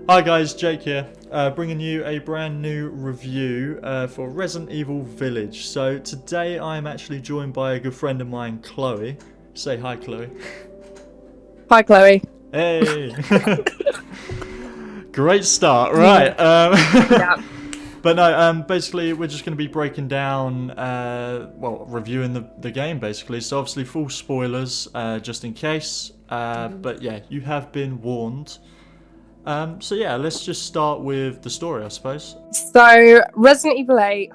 Hi guys, Jake here, bringing you a brand new review for Resident Evil Village. So today I'm actually joined by a good friend of mine, Chloe. Say hi, Chloe. Hi, Chloe. Hey! Great start, Yeah. right. Yeah. But no, basically we're just going to be breaking down, reviewing the game basically. So obviously full spoilers, just in case. But yeah, you have been warned. So yeah, let's just start with the story, I suppose. So, Resident Evil 8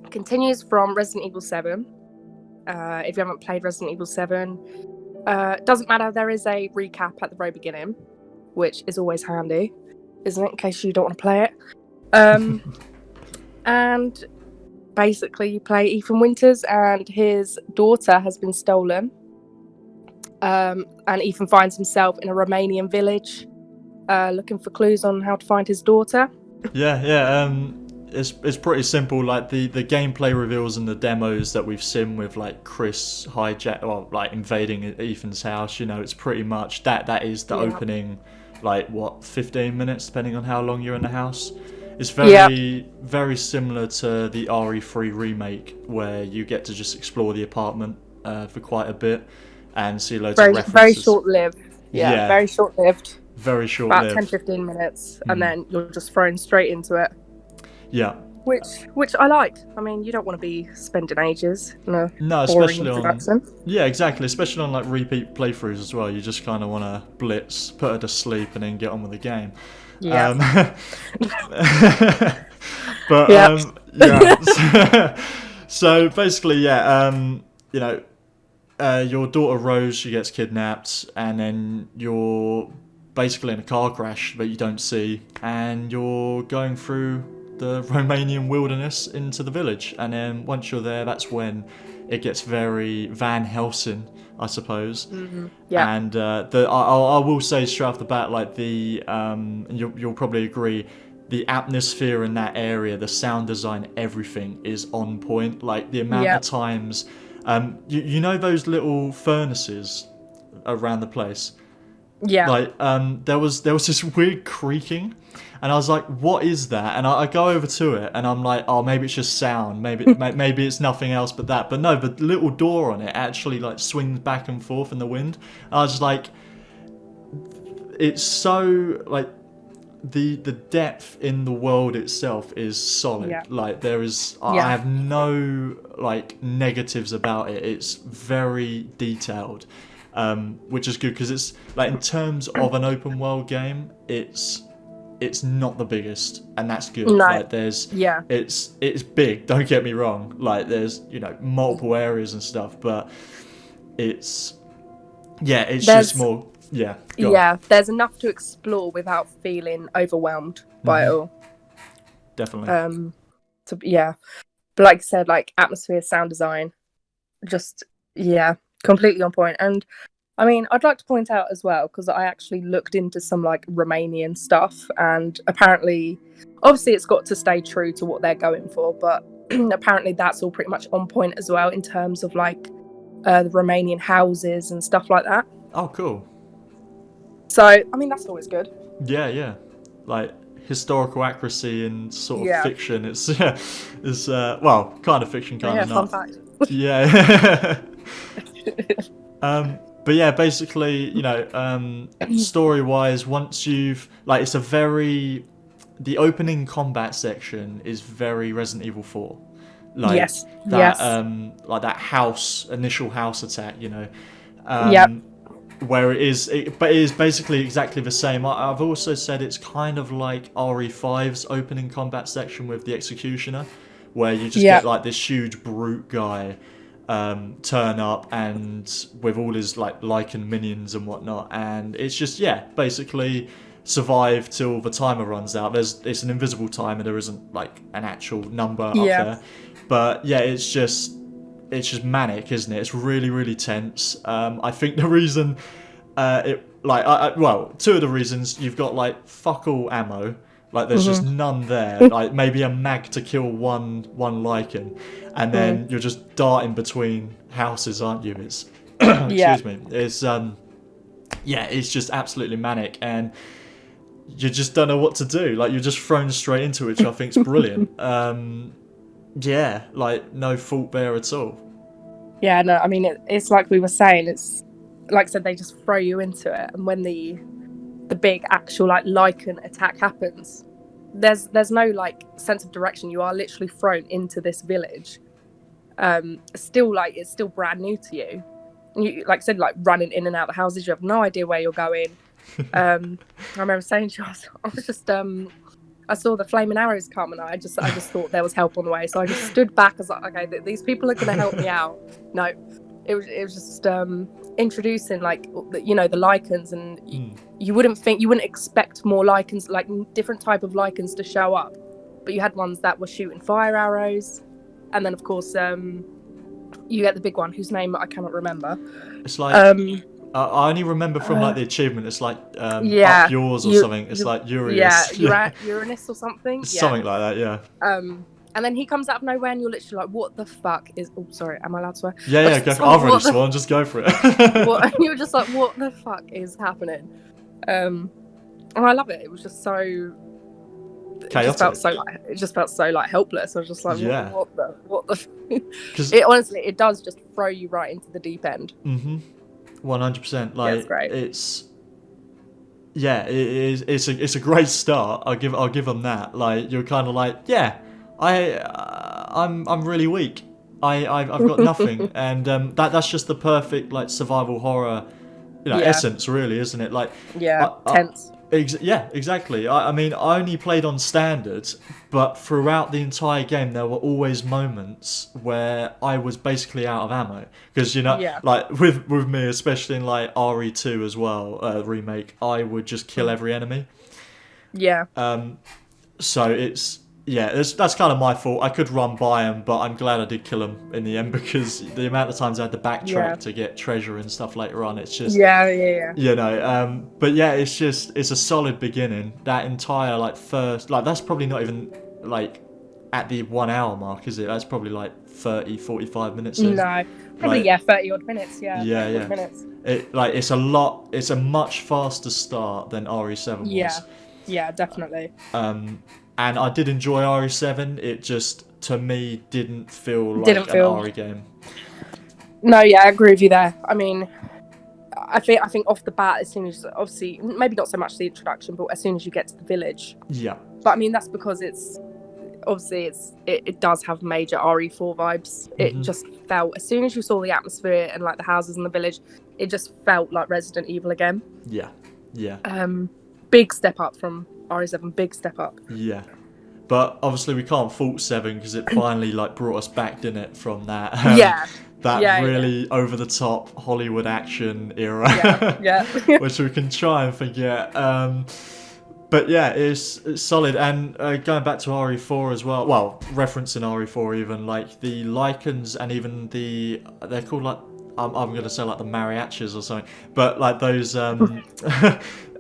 continues from Resident Evil 7. If you haven't played Resident Evil 7, doesn't matter. There is a recap at the very beginning, which is always handy, isn't it? In case you don't want to play it. And basically, you play Ethan Winters, and his daughter has been stolen. And Ethan finds himself in a Romanian village, looking for clues on how to find his daughter. Yeah. It's pretty simple. Like the gameplay reveals and the demos that we've seen with like Chris hijack or like invading Ethan's house. You know, it's pretty much that is the opening. Like what, 15 minutes, depending on how long you're in the house. It's very similar to the RE3 remake, where you get to just explore the apartment for quite a bit and see loads of references. Very short-lived. Yeah, very short-lived. Very About short-lived. 10-15 minutes, and then you're just thrown straight into it. Yeah. Which I like. I mean, you don't want to be spending ages in a No, boring especially introduction. Yeah, exactly. Especially on like repeat playthroughs as well. You just kind of want to blitz, put her to sleep, and then get on with the game. Yeah. But yeah. So basically, yeah. Your daughter Rose, she gets kidnapped, and then you're basically in a car crash that you don't see, and you're going through the Romanian wilderness into the village. And then once you're there, that's when it gets very Van Helsing, I suppose. Mm-hmm. Yeah. And I will say straight off the bat, like you'll probably agree, the atmosphere in that area, the sound design, everything is on point. Like the amount of times, you know those little furnaces around the place. Yeah. Like there was this weird creaking, and I was like, "What is that?" And I go over to it, and I'm like, "Oh, maybe it's just sound. Maybe it's nothing else but that." But no, the little door on it actually like swings back and forth in the wind. I was like, it's so like the depth in the world itself is solid. Yeah. Like there is, I have no like negatives about it. It's very detailed. Which is good because it's like in terms of an open world game, it's not the biggest, and that's good. No. Like there's it's big. Don't get me wrong. Like there's multiple areas and stuff, but there's just more. There's enough to explore without feeling overwhelmed by it all. Definitely. But like I said, like atmosphere, sound design, just completely on point. And I mean, I'd like to point out as well, because I actually looked into some like Romanian stuff, and apparently, obviously it's got to stay true to what they're going for, but apparently that's all pretty much on point as well in terms of like the Romanian houses and stuff like that. Oh, cool. So, I mean, that's always good. Yeah. Like historical accuracy and sort of fiction. It's kind of fiction, kind of not. Fun fact. Yeah. But yeah, basically, story-wise, once you've it's the opening combat section is very Resident Evil 4. Like that initial house attack, where it is basically exactly the same. I've also said it's kind of like RE5's opening combat section with the Executioner, where you just get like this huge brute guy turn up and with all his like Lycan minions and whatnot, and it's just basically survive till the timer runs out. It's an invisible timer, there isn't like an actual number up there, but it's just manic, isn't it? It's really, really tense. I think the reason two of the reasons, you've got like fuck all ammo. Like there's just none there. Like maybe a mag to kill one Lycan, and then you're just darting between houses, aren't you? It's excuse me. It's it's just absolutely manic, and you just don't know what to do. Like, you're just thrown straight into it, which I think is brilliant. Yeah, like, no fault there at all. Yeah, no, I mean, it's like we were saying, it's like I said, they just throw you into it, and when the big actual like lichen attack happens, there's no like sense of direction. You are literally thrown into this village. Still, like, it's still brand new to you. And you, like I said, like running in and out of the houses, you have no idea where you're going. I remember saying to you, I was just I saw the flaming arrows come, and I just thought there was help on the way. So I just stood back. I was like, okay, these people are going to help me out. No, it was just introducing, like, you know, the lichens, and you wouldn't expect more lichens, like different type of lichens to show up, but you had ones that were shooting fire arrows, and then of course you get the big one whose name I cannot remember. It's like I only remember from like the achievement. It's like up yours or something. It's like Urius. Yeah, Uranus or something. Something like that. Yeah. And then he comes out of nowhere, and you're literally like, "What the fuck is?" Oh, sorry, am I allowed to swear? Yeah, go for it. I've already sworn. Just go for it. And you're just like, "What the fuck is happening?" And I love it. It was just so chaotic. It just felt so like helpless. I was just like, "What the?" Because it honestly, it does just throw you right into the deep end. 100%. Like, it's great. It's a great start. I'll give them that. Like, you're kind of like, I'm really weak. I've got nothing, and that's just the perfect like survival horror, essence, really, isn't it? Like, tense. Exactly. I mean, I only played on standard, but throughout the entire game, there were always moments where I was basically out of ammo. Because, like, with me, especially in, like, RE2 as well, remake, I would just kill every enemy. Yeah. So that's kind of my fault. I could run by them, but I'm glad I did kill them in the end, because the amount of times I had to backtrack to get treasure and stuff later on, it's just but it's a solid beginning. That entire like first, like, that's probably not even like at the 1 hour mark, is it? That's probably like 30-45 minutes in. No, probably like, 30 odd minutes. Minutes. It's a much faster start than RE7 was. Yeah, definitely. And I did enjoy RE7. It just, to me, didn't feel like an RE game. No, I agree with you there. I mean, I think off the bat, as soon as, obviously, maybe not so much the introduction, but as soon as you get to the village. Yeah. But I mean, that's because it does have major RE4 vibes. It just felt, as soon as you saw the atmosphere and like the houses in the village, it just felt like Resident Evil again. Yeah. Big step up from RE7, big step up. Yeah. But obviously we can't fault 7 because it finally like brought us back, didn't it, from that really over the top Hollywood action era. Which we can try and forget. But yeah, it's solid. And going back to RE4 as well, referencing RE4 even, like the lichens and even they're called like, I'm going to say like the mariachis or something, but like those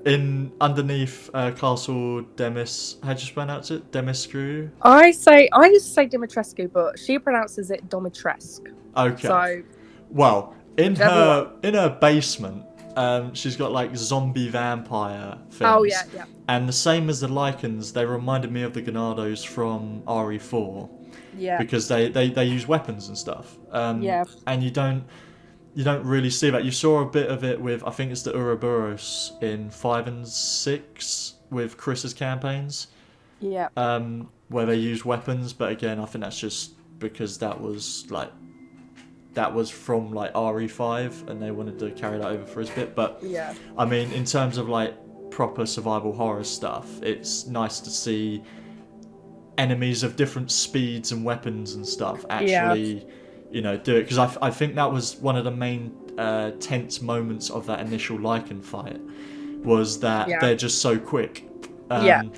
in underneath Castle Demis, how do you pronounce it? Demiscu? I used to say Dimitrescu, but she pronounces it Domitrescu. Okay. So, well, in her basement, she's got like zombie vampire things. Oh yeah. And the same as the lichens, they reminded me of the Ganados from RE4. Yeah. Because they use weapons and stuff. And you don't really see that. You saw a bit of it with, I think it's the Ouroboros in 5 and 6 with Chris's campaigns. Yeah. Where they use weapons, but again, I think that's just because that was from like RE5 and they wanted to carry that over for his bit. But I mean, in terms of like proper survival horror stuff, it's nice to see enemies of different speeds and weapons and stuff actually do it, because I think that was one of the main tense moments of that initial lichen fight, was that they're just so quick. The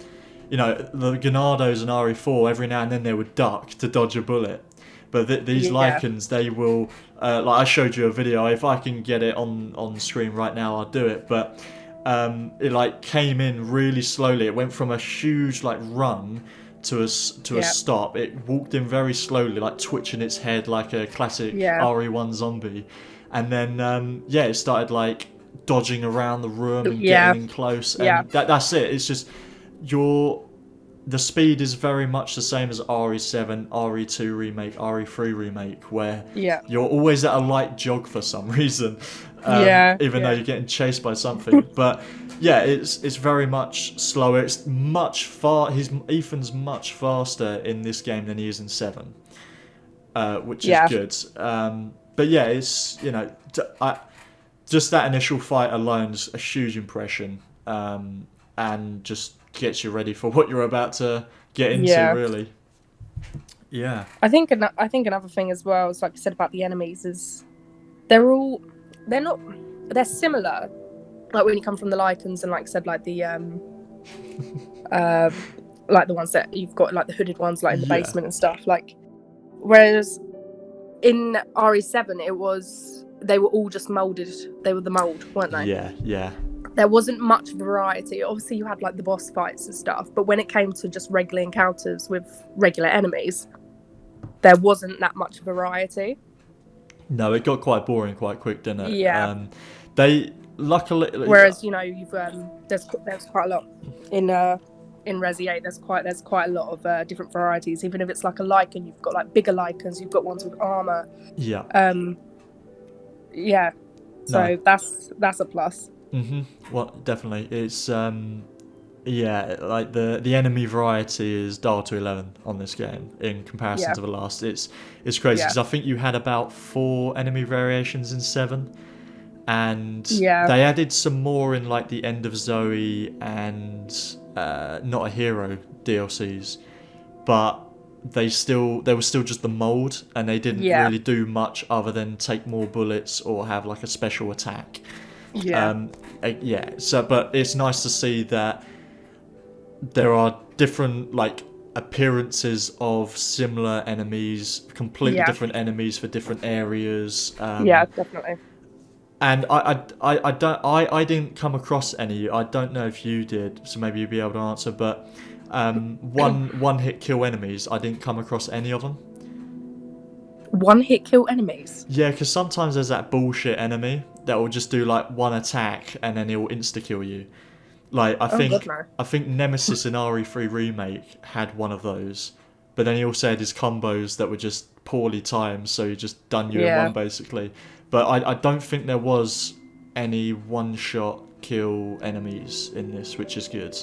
Ganados and RE4, every now and then they would duck to dodge a bullet, but these lichens, they will like I showed you a video, if I can get it on screen right now I'll do it, but it like came in really slowly. It went from a huge like run to a stop. It walked in very slowly, like twitching its head like a classic RE1 zombie, and then it started like dodging around the room and Yeah. getting in close, and Yeah. that's it. It's just the speed is very much the same as RE7, RE2 remake, RE3 remake, where Yeah. you're always at a light jog for some reason, even though you're getting chased by something. But yeah, it's very much slower. It's much Ethan's much faster in this game than he is in 7, which is good. But yeah, it's just that initial fight alone is a huge impression, and just gets you ready for what you're about to get into, really. Yeah. I think another thing as well is, like you said about the enemies, is they're similar. Like when you come from the Lycans, and like I said, like the like the ones that you've got, like the hooded ones, like in the basement and stuff. Like, whereas in RE7, they were all just molded. They were the mold, weren't they? Yeah. There wasn't much variety. Obviously, you had like the boss fights and stuff, but when it came to just regular encounters with regular enemies, there wasn't that much variety. No, it got quite boring quite quick, didn't it? Yeah. They luckily. Whereas you've there's quite a lot in Resi 8. There's quite a lot of different varieties. Even if it's like a Lycan, you've got like bigger Lycans. You've got ones with armor. Yeah. Yeah. So that's a plus. Well, definitely. It's like the enemy variety is dialed to 11 on this game in comparison to the last. It's crazy because I think you had about 4 enemy variations in 7, and they added some more in like the End of Zoe and Not a Hero DLCs, but they were still just the mold, and they didn't really do much other than take more bullets or have like a special attack. So but it's nice to see that there are different like appearances of similar enemies, completely different enemies for different areas. Definitely. And I didn't come across any. I don't know if you did, so maybe you'd be able to answer. But one hit kill enemies, I didn't come across any of them. One hit kill enemies? Yeah, because sometimes there's that bullshit enemy that will just do like one attack and then he'll insta kill you. Like I think Nemesis in RE3 remake had one of those, but then he also had his combos that were just poorly timed, so he just done you in one basically. But I don't think there was any one-shot kill enemies in this, which is good.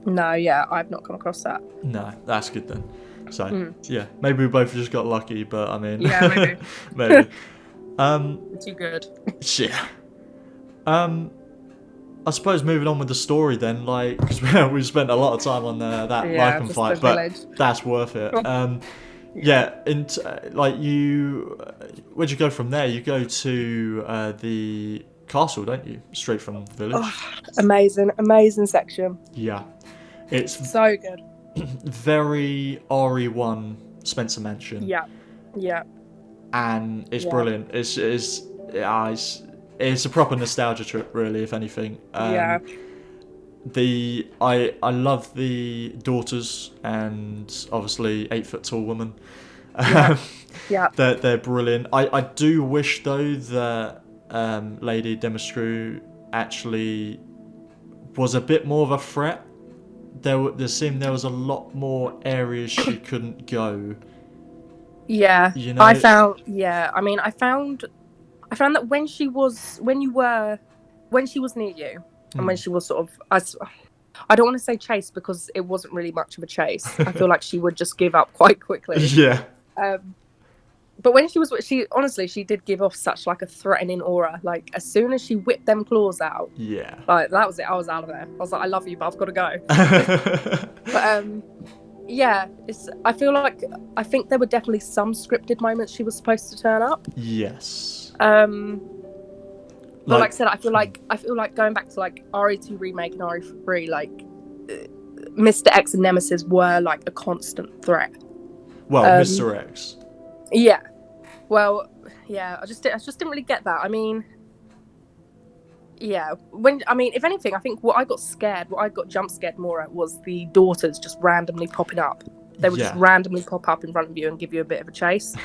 No, I've not come across that. No, that's good then. So maybe we both just got lucky, but I mean, maybe. maybe. Too good. Yeah. I suppose moving on with the story then, like, because we've spent a lot of time on that Lycan fight, but that's worth it. Where'd you go from there? You go to the castle, don't you? Straight from the village. Oh, amazing section. Yeah, it's so good. Very RE1 Spencer Mansion. Yeah. And it's brilliant. It's a proper nostalgia trip, really, if anything. I love the daughters and obviously 8-foot-tall woman. They're brilliant. I do wish though that Lady Demetru actually was a bit more of a threat. There seemed there was a lot more areas she couldn't go. Yeah, you know? I found that when she was near you, and when she was sort of, I don't want to say chase because it wasn't really much of a chase. I feel like she would just give up quite quickly. Yeah. But when she honestly did give off such like a threatening aura. Like as soon as she whipped them claws out, like that was it. I was out of there. I was like, I love you, but I've got to go. But I think there were definitely some scripted moments she was supposed to turn up. Yes. But like I said, I feel like going back to like RE2 remake and RE3, like Mr. X and Nemesis were like a constant threat. Well, Mr. X. Yeah. Well, yeah. I just didn't really get that. I mean, yeah. If anything, I think what I got jump scared more at was the daughters just randomly popping up. They would just randomly pop up in front of you and give you a bit of a chase.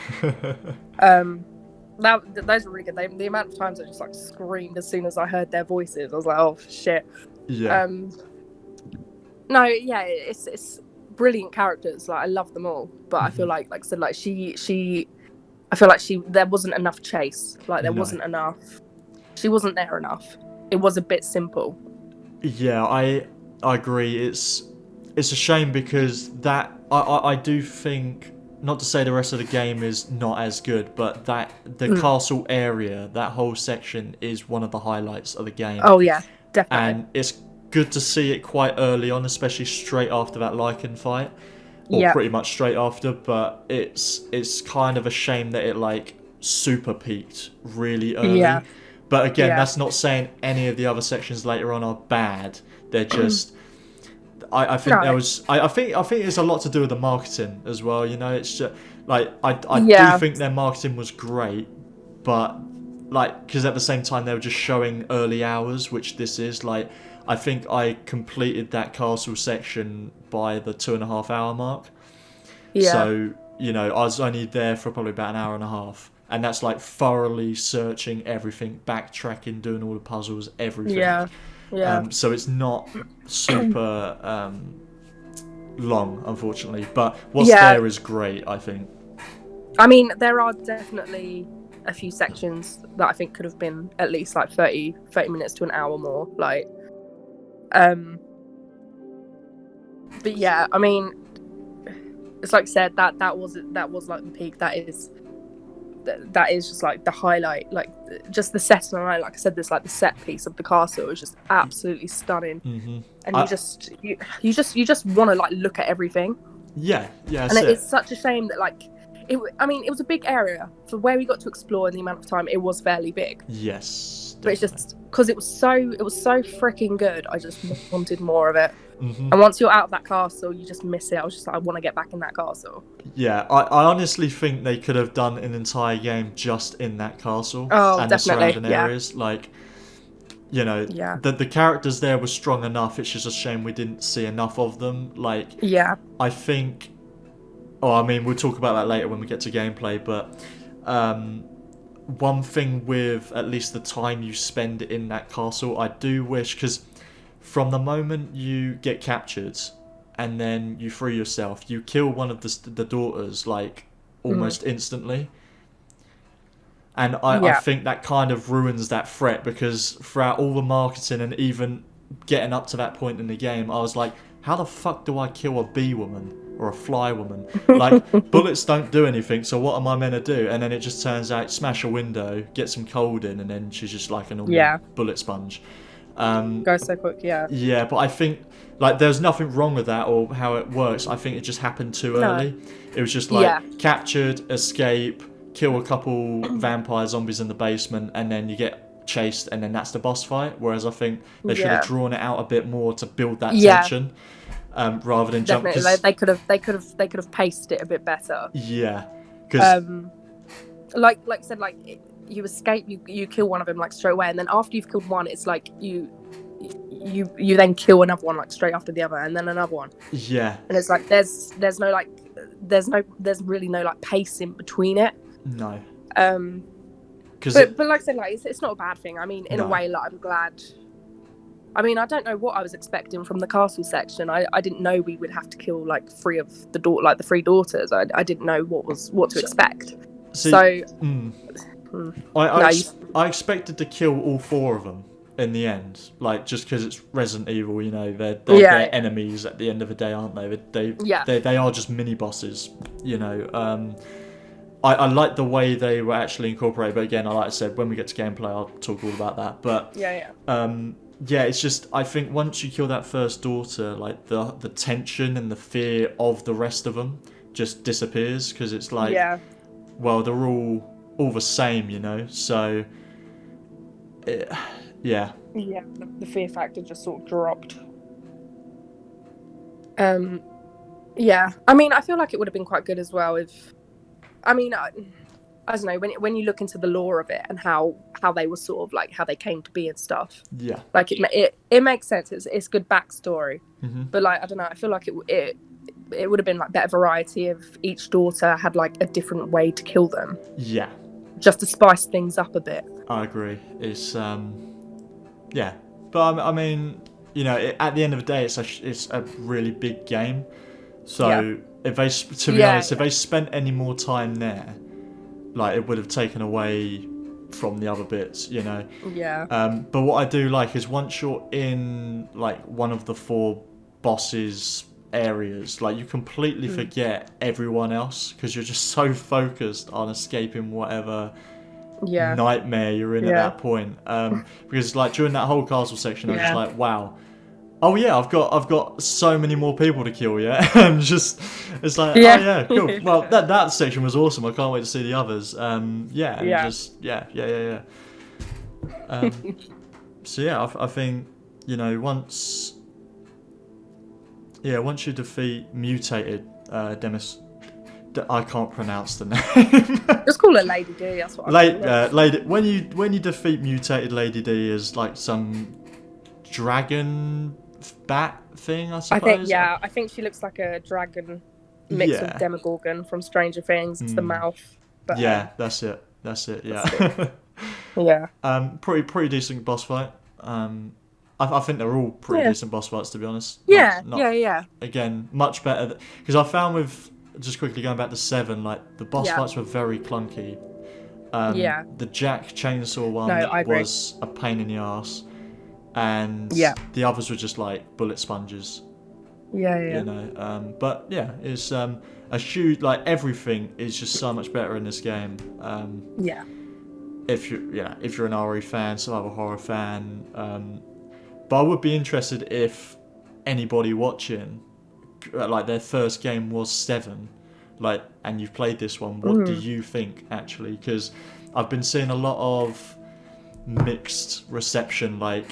those were really good. The amount of times I just like screamed as soon as I heard their voices, I was like, oh shit. Yeah. No, yeah, it's brilliant characters. Like I love them all, but I feel like I said, like I feel like there wasn't enough chase. Like there wasn't enough. She wasn't there enough. It was a bit simple. Yeah, I agree. It's a shame because that I do think, not to say the rest of the game is not as good, but that the castle area, that whole section, is one of the highlights of the game. Oh yeah, definitely. And it's good to see it quite early on, especially straight after that Lycan fight, or pretty much straight after. But it's kind of a shame that it like super peaked really early. Yeah. But again, that's not saying any of the other sections later on are bad. They're just, I think there was, I think it's a lot to do with the marketing as well. You know, it's just like I do think their marketing was great, but like because at the same time they were just showing early hours, which this is like. I think I completed that castle section by the 2.5 hour mark. Yeah. So, you know, I was only there for probably about an hour and a half. And that's like thoroughly searching everything, backtracking, doing all the puzzles, everything. Yeah. Yeah. So it's not super long, unfortunately. But what's there is great, I think. I mean, there are definitely a few sections that I think could have been at least like 30 minutes to an hour more. Like, but yeah, I mean, it's like I said, that was like the peak. That is just like the highlight, like just the set on like I said, this like the set piece of the castle was just absolutely stunning. And you just want to like look at everything. Yeah, and it's such a shame that like it was a big area for where we got to explore in the amount of time. It was fairly big. Yes. But it's just because it was so freaking good. I just wanted more of it. And once you're out of that castle, you just miss it. I was just like, I want to get back in that castle. Yeah, I honestly think they could have done an entire game just in that castle and the surrounding areas. Like, you know, the characters there were strong enough. It's just a shame we didn't see enough of them. Like, I think. Oh, I mean, we'll talk about that later when we get to gameplay. But one thing with at least the time you spend in that castle, I do wish, because from the moment you get captured and then you free yourself, you kill one of the daughters like almost instantly. And I think that kind of ruins that threat, because throughout all the marketing and even getting up to that point in the game, I was like, how the fuck do I kill a bee woman or a fly woman? Like, bullets don't do anything, so what am I meant to do? And then it just turns out, smash a window, get some cold in, and then she's just like a normal bullet sponge. Goes so quick, Yeah, but I think like there's nothing wrong with that or how it works. I think it just happened too early. It was just like captured, escape, kill a couple vampire zombies in the basement, and then you get chased, and then that's the boss fight. Whereas I think they should have drawn it out a bit more to build that tension, rather than jump. They could have paced it a bit better. Yeah, because like I said, like you escape, you kill one of them like straight away, and then after you've killed one, it's like you then kill another one like straight after the other, and then another one. Yeah, and it's like there's really no like pace in between it. No. But like I said, like it's not a bad thing. I mean, in a way, like I'm glad. I mean, I don't know what I was expecting from the castle section. I didn't know we would have to kill like three daughters. I didn't know what to expect. I expected to kill all four of them in the end, like just because it's Resident Evil. You know, they're enemies at the end of the day, aren't they? They are just mini bosses. You know. I like the way they were actually incorporated, but again, like I said, when we get to gameplay, I'll talk all about that. But it's just, I think once you kill that first daughter, like the tension and the fear of the rest of them just disappears, because it's like, well, they're all the same, you know. So, the fear factor just sort of dropped. I mean, I feel like it would have been quite good as well if. I mean, I don't know, when you look into the lore of it and how they were sort of like how they came to be and stuff. Yeah. Like it makes sense. It's good backstory. But like I don't know, I feel like it would have been like better variety if each daughter had like a different way to kill them. Yeah. just to spice things up a bit. I agree. It's yeah, but I mean, you know, at the end of the day, it's a really big game. So if they, to be honest, if they spent any more time there, like it would have taken away from the other bits, you know. Yeah. But what I do like is once you're in like one of the 4 bosses areas, like you completely forget everyone else because you're just so focused on escaping whatever nightmare you're in at that point. Because like during that whole castle section, I was just like, wow. Oh yeah, I've got so many more people to kill. Yeah, and just it's like, oh yeah, cool. Well, that section was awesome. I can't wait to see the others. Just yeah. So yeah, I think, you know, once you defeat mutated Demis, I can't pronounce the name. Just call her Lady D. That's what Lady. When you defeat mutated Lady D as like some dragon bat thing, I suppose. I think she looks like a dragon mixed with Demogorgon from Stranger Things. It's the mouth. But, that's it. Yeah. Yeah. Pretty decent boss fight. I think they're all pretty decent boss fights, to be honest. Yeah. Again, much better because I found with just quickly going back to 7, like the boss fights were very clunky. The Jack chainsaw one was a pain in the ass. And the others were just like bullet sponges. You know, but yeah, it's a huge, like everything is just so much better in this game. If you're an RE fan, some other horror fan, but I would be interested if anybody watching, like their first game was 7, like, and you've played this one. What do you think actually? Because I've been seeing a lot of mixed reception, like.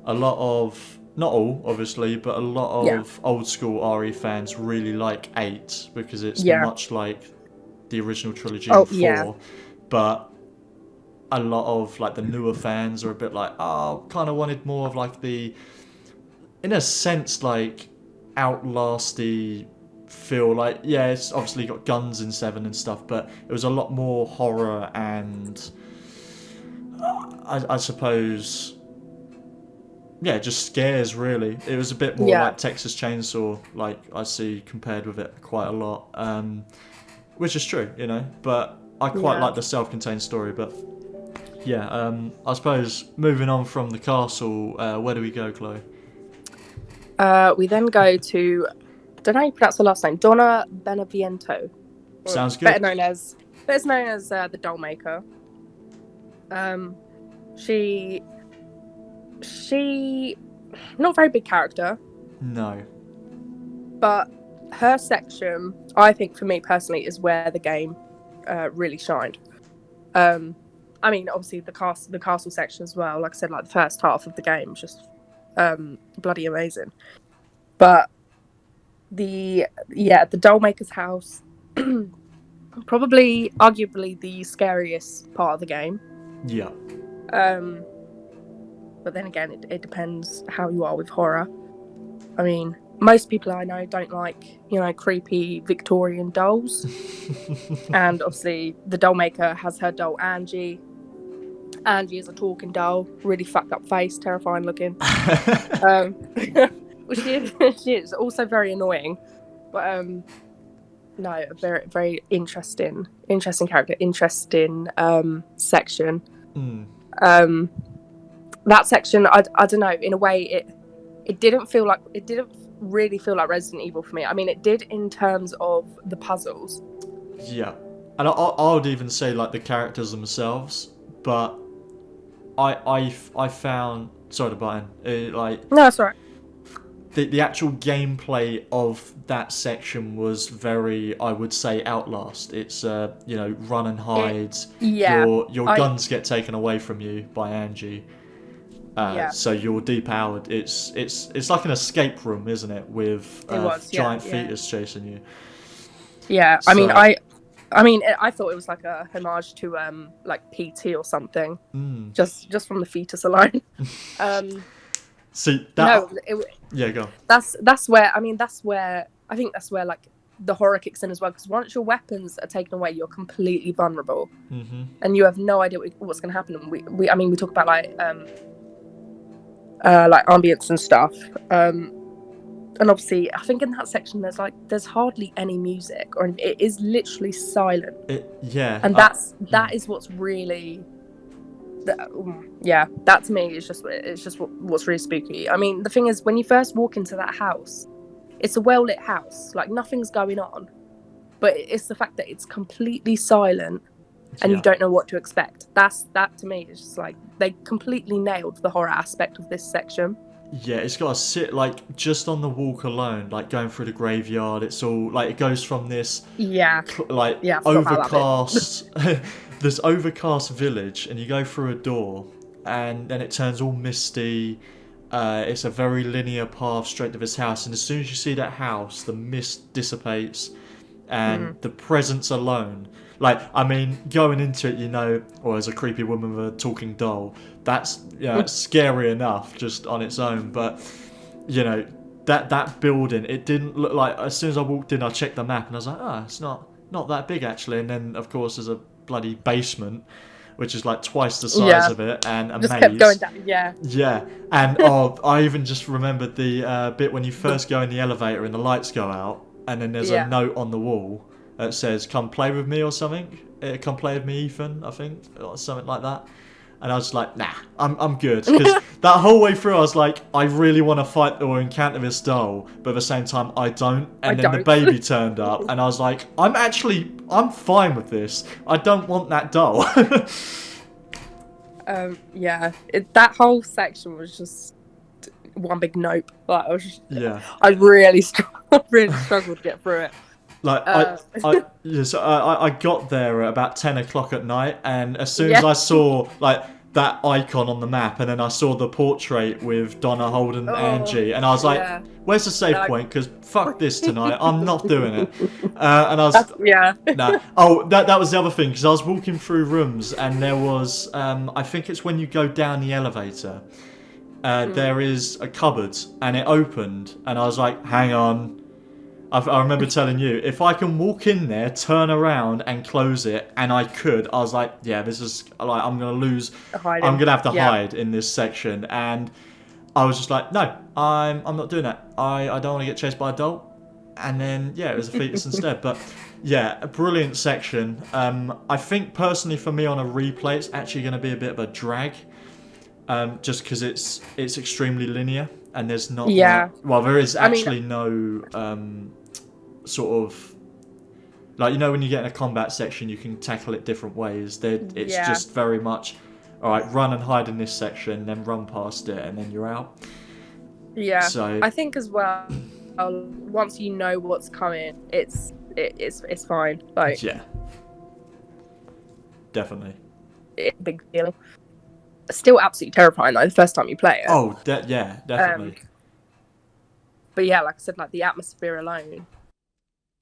A lot of, not all obviously, but a lot of old school RE fans really like 8 because it's much like the original trilogy in 4. But a lot of like the newer fans are a bit like, oh, kind of wanted more of like the, in a sense, like Outlasty feel. Like, yeah, it's obviously got guns in 7 and stuff, but it was a lot more horror and I suppose. Yeah, just scares really. It was a bit more like Texas Chainsaw, like I see compared with it quite a lot, which is true, you know. But I quite like the self-contained story. But I suppose moving on from the castle, where do we go, Chloe? We then go to, I don't know how you pronounce her last name, Donna Beneviento. Sounds good. Better known as the doll maker. She not a very big character. No. But her section, I think for me personally, is where the game really shined. I mean, obviously the castle section as well. Like I said, like the first half of the game was just bloody amazing. But the doll maker's house, probably arguably the scariest part of the game. Yeah. But then again, it depends how you are with horror. I mean, most people I know don't like, you know, creepy Victorian dolls. And obviously, the doll maker has her doll, Angie. Angie is a talking doll, really fucked up face, terrifying looking. She is also very annoying. But, no, a very, very interesting character, interesting section. That section, I don't know, in a way it didn't really feel like Resident Evil for me. I mean, it did in terms of the puzzles. Yeah, and I would even say like the characters themselves, but I found, sorry to butt in, like no, it's alright. The actual gameplay of that section was very, I would say, Outlast. It's you know, run and hide. Your guns get taken away from you by Angie. So you're depowered. It's like an escape room, isn't it? With giant fetus chasing you. Yeah, so, I mean, I thought it was like a homage to like PT or something. Just from the fetus alone. See that? No, yeah, go. That's where I think that's where like the horror kicks in as well, because once your weapons are taken away, you're completely vulnerable, and you have no idea what's going to happen. And we talk about like ambience and stuff, and obviously I think in that section there's hardly any music, or it is literally silent. And that is what's really that to me is just what's really spooky. I mean, the thing is, when you first walk into that house, it's a well-lit house, like nothing's going on, but it's the fact that it's completely silent and you don't know what to expect. That to me is just like, they completely nailed the horror aspect of this section. Yeah, it's got to sit like just on the walk alone, like going through the graveyard. It's all like, it goes from this overcast this overcast village, and you go through a door, and then it turns all misty. It's a very linear path straight to this house, and as soon as you see that house, the mist dissipates, and the presence alone. Like, I mean, going into it, or as a creepy woman with a talking doll, that's scary enough just on its own. But that building, it didn't look like. As soon as I walked in, I checked the map, and I was like, oh, it's not that big actually. And then of course there's a bloody basement, which is like twice the size of it, and a just maze. Kept going down. Yeah, and I even just remembered the bit when you first go in the elevator and the lights go out, and then there's a note on the wall that says, "Come play with me" or something. Come play with me, Ethan, I think, or something like that. And I was like, nah, I'm good. Because that whole way through, I was like, I really want to fight or encounter this doll, but at the same time, I don't. And then the baby turned up, and I was like, I'm fine with this. I don't want that doll. That whole section was just one big nope. Like, I really struggled to get through it. Like, I got there at about 10 o'clock at night, and as soon as I saw like that icon on the map, and then I saw the portrait with Donna holding Angie, and I was like, where's the save point? Because fuck this tonight, I'm not doing it. And I was that was the other thing, because I was walking through rooms, and there was I think it's when you go down the elevator, there is a cupboard, and it opened, and I was like, hang on. I remember telling you, if I can walk in there, turn around and close it, and I could, I was like, yeah, this is like, I'm gonna lose. I'm gonna have to hide in this section, and I was just like, no, I'm not doing that. I don't want to get chased by a doll. And then it was a fetus instead. But a brilliant section. I think personally for me on a replay, it's actually going to be a bit of a drag, just because it's extremely linear, and there's not there is actually no sort of, like, when you get in a combat section, you can tackle it different ways. It's just very much, all right, run and hide in this section, then run past it, and then you're out. So I think as well, once you know what's coming, it's fine. Like, definitely, big deal. Still absolutely terrifying though the first time you play it. Oh, definitely. But like I said, like the atmosphere alone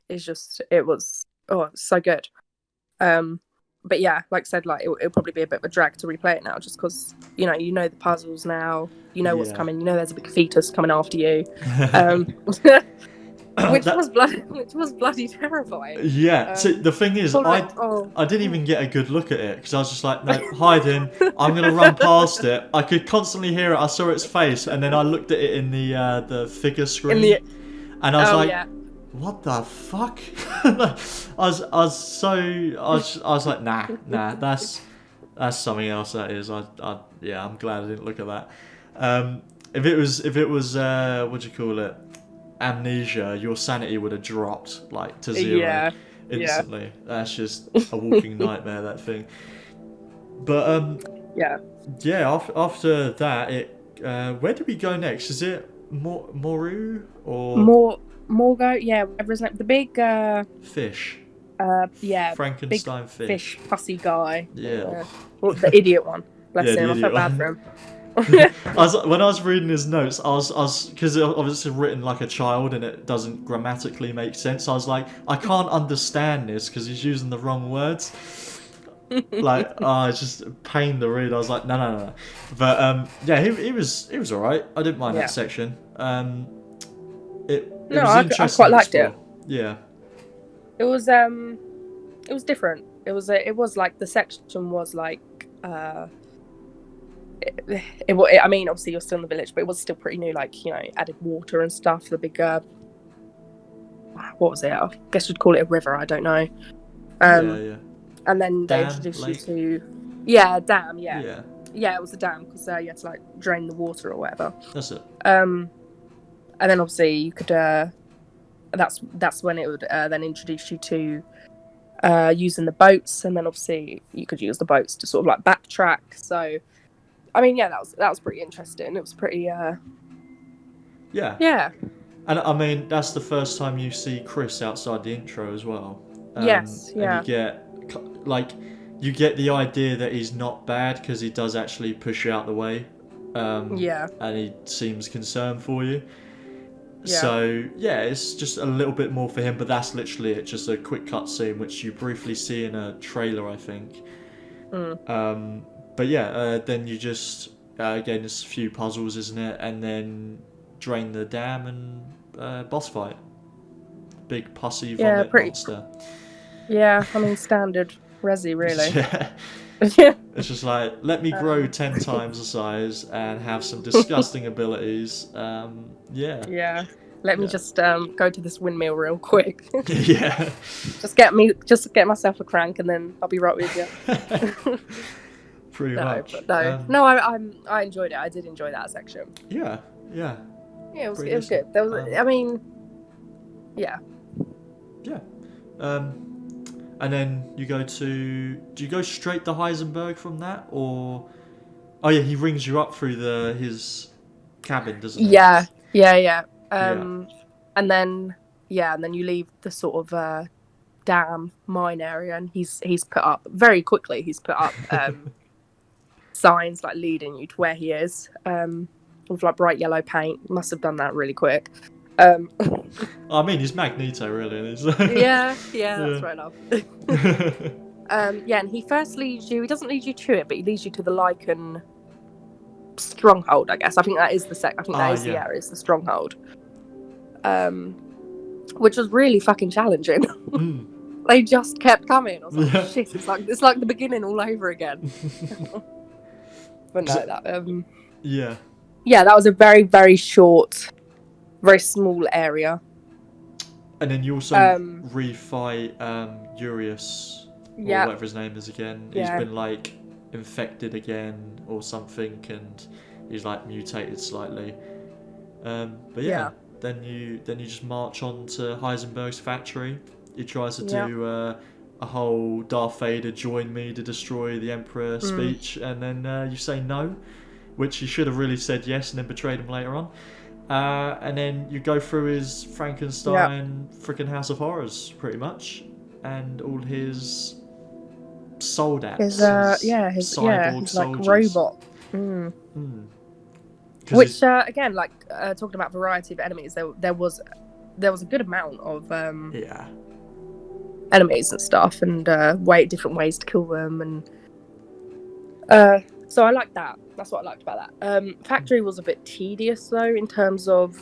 is it was so good. But like I said, like it'll probably be a bit of a drag to replay it now, just because you know the puzzles now, what's coming, there's a big fetus coming after you, which was bloody terrifying. So the thing is, I didn't even get a good look at it, because I was just like, no, hiding, I'm gonna run past it. I could constantly hear it. I saw its face, and then I looked at it in the figure screen, and I was like, what the fuck? I was like, nah, that's something else. That is, I'm glad I didn't look at that. If it was what do you call it, amnesia, your sanity would have dropped like to zero instantly. That's just a walking nightmare, that thing. But after that, where do we go next? Is it Moru or Morgo? Whatever his name, the big fish. big Frankenstein fish pussy guy. Well, the idiot one. Bless him. I felt bad for him. When I was reading his notes, I was because obviously written like a child and it doesn't grammatically make sense. I was like, I can't understand this because he's using the wrong words. Like, it's just a pain to read. I was like, no. But he was all right. I didn't mind that section. It was interesting. I quite liked it. Yeah. it was different. It was like the section was like I mean, obviously you're still in the village, but it was still pretty new. Like, you know, added water and stuff. The big what was it? I guess you'd call it a river. I don't know. Yeah. And then they Dam, introduced lake? you to dam. Yeah. Yeah, it was a dam because you had to like drain the water or whatever. That's it. And then obviously you could. That's when it would then introduce you to using the boats, and then obviously you could use the boats to sort of like backtrack. So, I mean, yeah, that was pretty interesting. It was pretty. Yeah. And I mean, that's the first time you see Chris outside the intro as well. Yes. Yeah. And you get the idea that he's not bad because he does actually push you out the way. Yeah. And he seems concerned for you. Yeah. So yeah, it's just a little bit more for him, but that's literally it. Just a quick cutscene which you briefly see in a trailer, I think. But yeah, then you just again, it's a few puzzles, isn't it? And then drain the dam and boss fight. Big pussy vomit monster. Yeah, I mean standard Resi, really. Yeah. It's just like, let me grow 10 times the size and have some disgusting abilities. Yeah. Let me just go to this windmill real quick. Yeah. Just get myself a crank and then I'll be right with you. Pretty much. No, I enjoyed it. I did enjoy that section. Yeah. Yeah, it was good. There was, I mean, yeah. Yeah. And then do you go straight to Heisenberg from that, or? Oh yeah, he rings you up through his cabin, doesn't he? Yeah. And then you leave the sort of dam mine area, and he's put up very quickly. He's put up signs like leading you to where he is, with like bright yellow paint. Must have done that really quick. I mean, he's Magneto, really. Yeah, that's right enough. And he first leads you. He doesn't lead you to it, but he leads you to the Lycan stronghold. I guess I think that is the the area. It's the stronghold, which was really fucking challenging. They just kept coming. I was like, shit, it's like the beginning all over again. But no, that yeah, that was a very, very short, very small area. And then you also refight Urius, or whatever his name is again. He's been like infected again or something, and he's like mutated slightly. But yeah, then you just march on to Heisenberg's factory. He tries to do a whole Darth Vader join me to destroy the Emperor speech, and then you say no, which you should have really said yes and then betrayed him later on. And then you go through his Frankenstein freaking House of Horrors, pretty much, and all his soldates. His like robot. Which again, like talking about variety of enemies, there was a good amount of enemies and stuff, and different ways to kill them, and so I liked that. That's what I liked about that. Factory was a bit tedious though, in terms of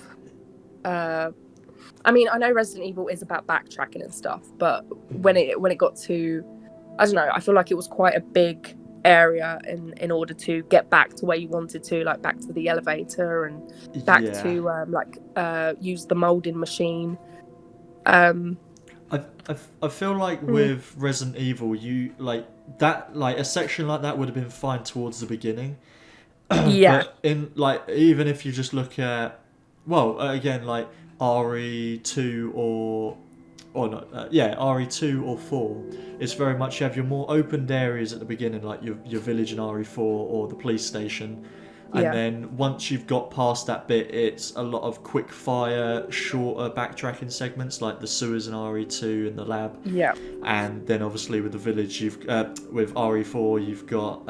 I mean, I know Resident Evil is about backtracking and stuff, but when it got to, I don't know, I feel like it was quite a big area in order to get back to where you wanted to, like back to the elevator and back to use the molding machine. I feel like with Resident Evil, you like that, like a section like that would have been fine towards the beginning. But in like, even if you just look at, again, like RE2 or not, RE2 or 4, it's very much you have your more opened areas at the beginning, like your village in RE4 or the police station. And then once you've got past that bit, it's a lot of quick fire, shorter backtracking segments, like the sewers in RE2 and the lab. Yeah. And then obviously with the village, with RE4, you've got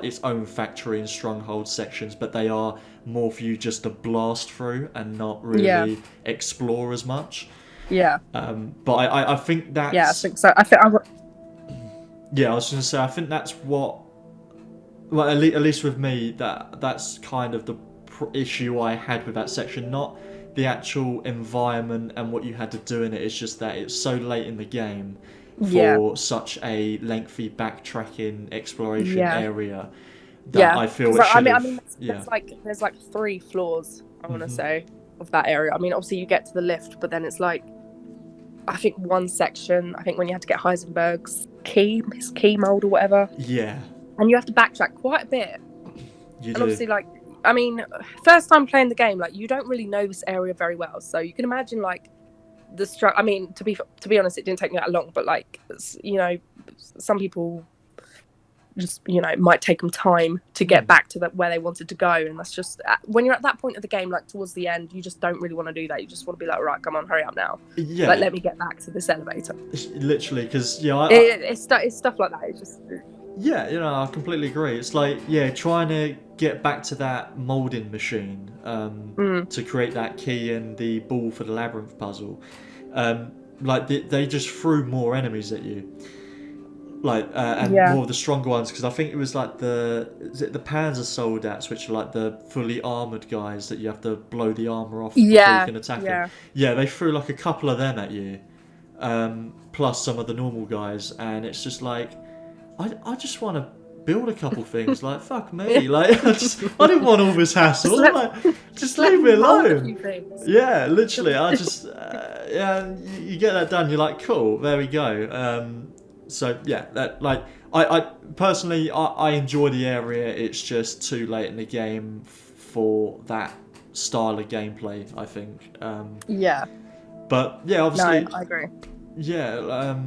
its own factory and stronghold sections, but they are more for you just to blast through and not really explore as much. Yeah. But I think that's. Yeah, I think so. Yeah, I was going to say, I think that's what. Well, at least with me, that's kind of the issue I had with that section. Not the actual environment and what you had to do in it is just that it's so late in the game for such a lengthy backtracking exploration area that I feel it should have. There's like 3 floors, I want to Mhm. say, of that area. I mean, obviously you get to the lift, but then it's like, I think one section, I think when you had to get Heisenberg's his key mold or whatever. Yeah. And you have to backtrack quite a bit. You and do. obviously, like, I mean, first time playing the game, like, you don't really know this area very well. So you can imagine, like, I mean, to be honest, it didn't take me that long, but, like, you know, some people just, you know, it might take them time to get back to where they wanted to go. And that's just, when you're at that point of the game, like, towards the end, you just don't really want to do that. You just want to be like, right, come on, hurry up now. Yeah. Like, let me get back to this elevator. Literally, because, it's stuff like that. It's just... Yeah, you know, I completely agree. It's like, trying to get back to that molding machine to create that key and the ball for the labyrinth puzzle. Like, they just threw more enemies at you. Like, and more of the stronger ones, because I think it was like the Panzer Soldats, which are like the fully armoured guys that you have to blow the armour off before you can attack them. Yeah, they threw like a couple of them at you, plus some of the normal guys, and it's just like, I just want to build a couple things. Like, fuck me. Like, I didn't want all this hassle. Just leave me alone. Yeah, literally. I just, you get that done. You're like, cool, there we go. So yeah, that, like, I personally, I enjoy the area. It's just too late in the game for that style of gameplay, I think. But yeah, obviously. No, I agree. Yeah,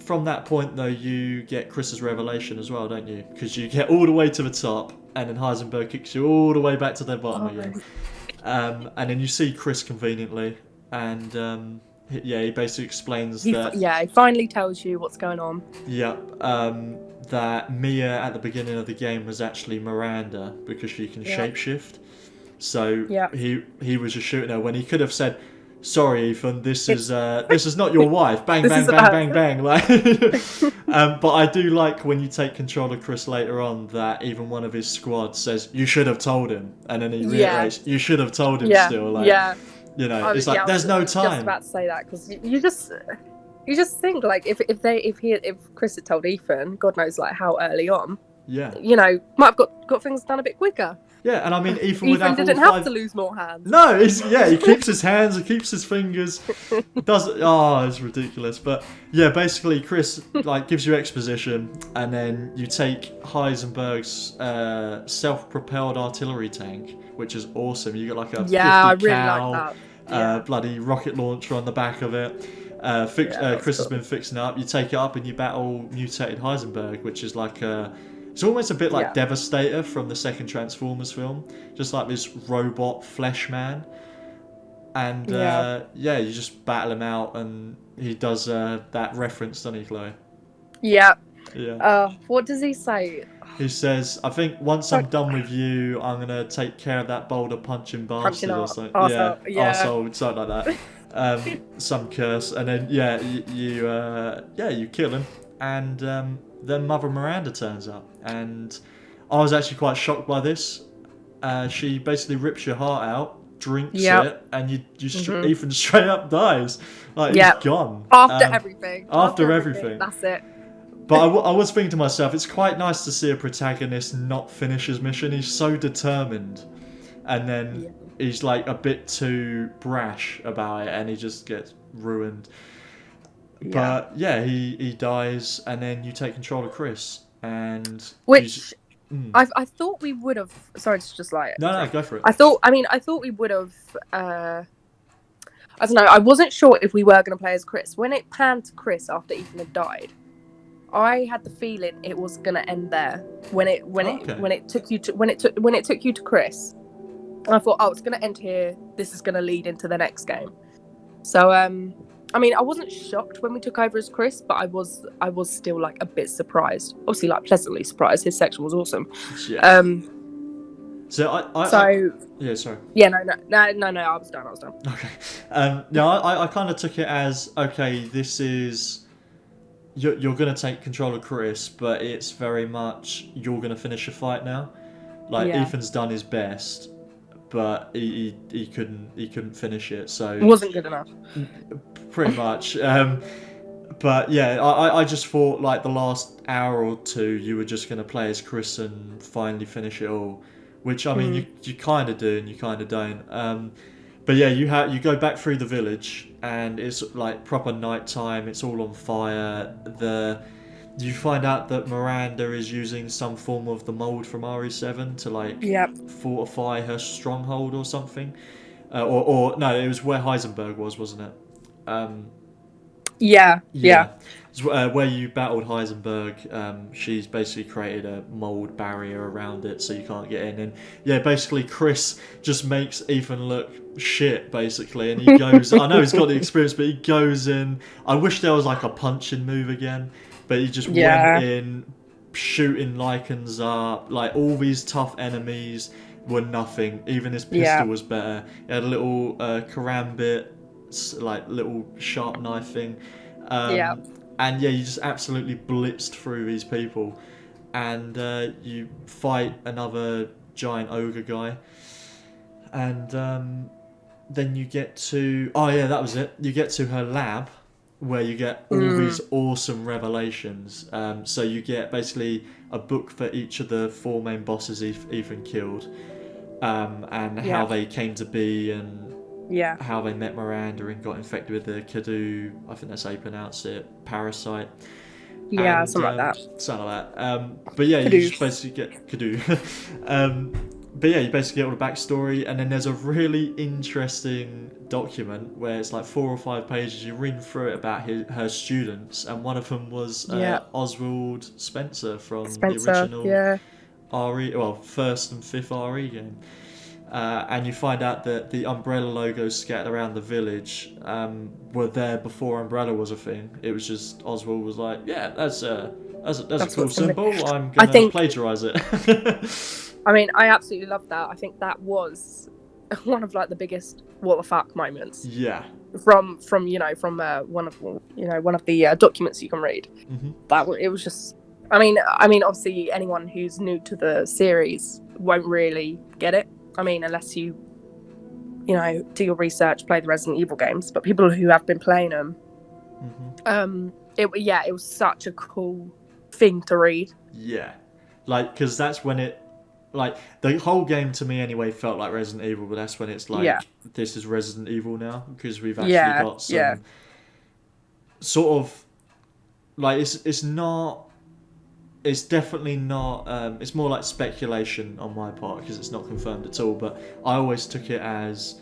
from that point, though, you get Chris's revelation as well, don't you? Because you get all the way to the top, and then Heisenberg kicks you all the way back to the bottom again. And then you see Chris conveniently, and he basically explains that... he finally tells you what's going on. That Mia at the beginning of the game was actually Miranda, because she can shapeshift. So he was just shooting her when he could have said... Sorry, Ethan. This is not your wife. Bang, bang, bang, bang, bang. Like, but I do like when you take control of Chris later on that even one of his squad says you should have told him, and then he reiterates you should have told him still. Like, you know, it's like there's no time. I was just about to say that because you just think like if Chris had told Ethan, God knows like how early on. Yeah. You know, might have got things done a bit quicker. Yeah, and I mean, Ethan didn't have to lose more hands. No, he keeps his hands, he keeps his fingers. It's ridiculous. But yeah, basically, Chris like gives you exposition, and then you take Heisenberg's self-propelled artillery tank, which is awesome. You got like a 50 I really cal, like that. bloody rocket launcher on the back of it. Chris has been fixing it up. You take it up and you battle mutated Heisenberg, which is like a... It's almost a bit like Devastator from the second Transformers film. Just like this robot flesh man. And you just battle him out, and he does that reference, doesn't he, Chloe? Yeah. Yeah. What does he say? He says, I think once I'm done with you, I'm going to take care of that boulder punching bastard or something. Arsehole, something like that. Some curse. And then, you kill him. And then Mother Miranda turns up, and I was actually quite shocked by this. She basically rips your heart out, drinks it, and Ethan straight up dies. Like, he's gone. After everything. After everything. That's it. But I was thinking to myself, it's quite nice to see a protagonist not finish his mission. He's so determined. And then he's like a bit too brash about it, and he just gets ruined. But he dies, and then you take control of Chris, and I thought we would have. Sorry, it's just like no, go for it. I thought we would have. I don't know. I wasn't sure if we were going to play as Chris. When it panned to Chris after Ethan had died, I had the feeling it was going to end there. When it took you to Chris, I thought, it's going to end here. This is going to lead into the next game. So I mean, I wasn't shocked when we took over as Chris, but I was still like a bit surprised. Obviously, like pleasantly surprised. His section was awesome. Yeah. Sorry. Yeah, no. I was done. Okay. I kind of took it as, okay, this is you're gonna take control of Chris, but it's very much you're gonna finish the fight now. Like Ethan's done his best, but he couldn't finish it. So It wasn't good enough. pretty much. But yeah, I just thought like the last hour or two you were just going to play as Chris and finally finish it all, which I mean you kind of do and you kind of don't. But yeah, you go back through the village and it's like proper nighttime. It's all on fire. You find out that Miranda is using some form of the mold from RE7 to like fortify her stronghold or something, or no, it was where Heisenberg was, wasn't it? Yeah. It's, where you battled Heisenberg, she's basically created a mold barrier around it so you can't get in. And yeah, basically Chris just makes Ethan look shit, basically. And he goes, I know he's got the experience, but he goes in. I wish there was like a punching move again, but he just went in, shooting Lycans up. Like all these tough enemies were nothing. Even his pistol was better. He had a little karambit, like little sharp knife thing. And yeah, you just absolutely blitzed through these people, and you fight another giant ogre guy, and then you get to that was it. You get to her lab, where you get all these awesome revelations. So you get basically a book for each of the 4 main bosses Ethan killed, and how they came to be and how they met Miranda and got infected with the Kadu, I think that's how you pronounce it, parasite. Yeah, something like that. Something like that. But yeah, you just basically get Kadu. But yeah, you basically get all the backstory, and then there's a really interesting document where it's like 4 or 5 pages. You read through it about her students, and one of them was Oswald Spencer from the original RE, well, 1st and 5th RE game. And you find out that the Umbrella logos scattered around the village were there before Umbrella was a thing. It was just Oswald was like, yeah, that's a cool symbol. I'm gonna plagiarize it. I mean, I absolutely love that. I think that was one of like the biggest what the fuck moments. Yeah. From one of the documents you can read. That it was just. I mean, obviously, anyone who's new to the series won't really get it. I mean, unless you do your research, play the Resident Evil games. But people who have been playing them, it was such a cool thing to read. Yeah, like because that's when it, like the whole game to me anyway felt like Resident Evil, but that's when it's like this is Resident Evil now because we've actually got some sort of like it's not. It's definitely not. It's more like speculation on my part because it's not confirmed at all. But I always took it as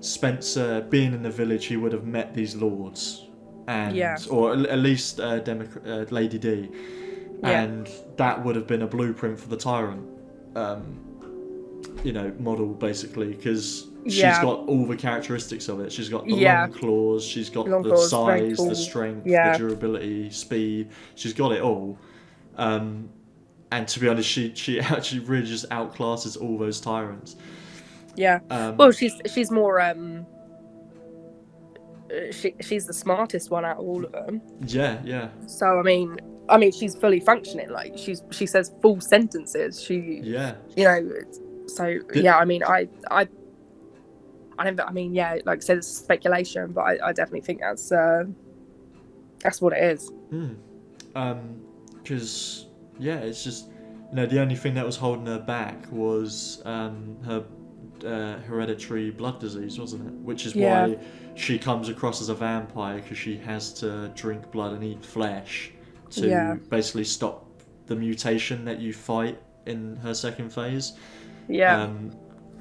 Spencer being in the village. He would have met these lords, or at least Lady D, and that would have been a blueprint for the Tyrant, model basically because she's got all the characteristics of it. She's got the long claws. She's got the size, the strength, the durability, speed. She's got it all. And to be honest, she actually really just outclasses all those tyrants. Yeah. Well, she's more she's the smartest one out of all of them. Yeah. So I mean, she's fully funcking. Like she says full sentences. So yeah. I mean, I don't. I mean, yeah. Like I said, it's speculation, but I definitely think that's what it is. Because it's just the only thing that was holding her back was her hereditary blood disease, wasn't it? Which is why she comes across as a vampire, because she has to drink blood and eat flesh to basically stop the mutation that you fight in her second phase.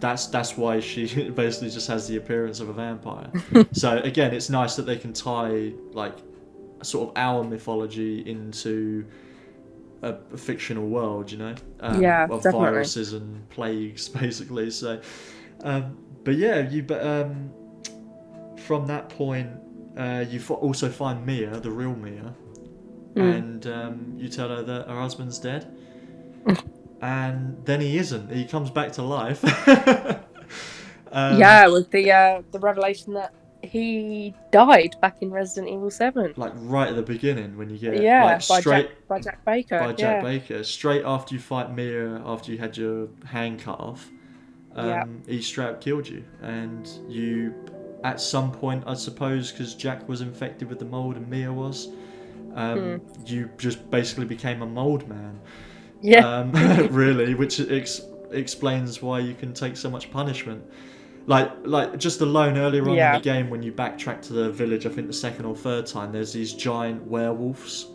That's why she basically just has the appearance of a vampire. So again, it's nice that they can tie like sort of our mythology into a fictional world, of definitely. viruses and plagues, basically. So, but yeah, from that point, you also find Mia, the real Mia, and you tell her that her husband's dead, and then he isn't. He comes back to life. With the revelation that he died back in Resident Evil 7. Like right at the beginning when you get by Jack Baker. By Jack Baker. Straight after you fight Mia, after you had your hand cut off, Yeah. he straight up killed you, and you, at some point, I suppose, because Jack was infected with the mold and Mia was, you just basically became a mold man. Yeah. Really, which explains why you can take so much punishment. Like just alone earlier on in the game, when you backtrack to the village, I think the second or third time, there's these giant werewolves,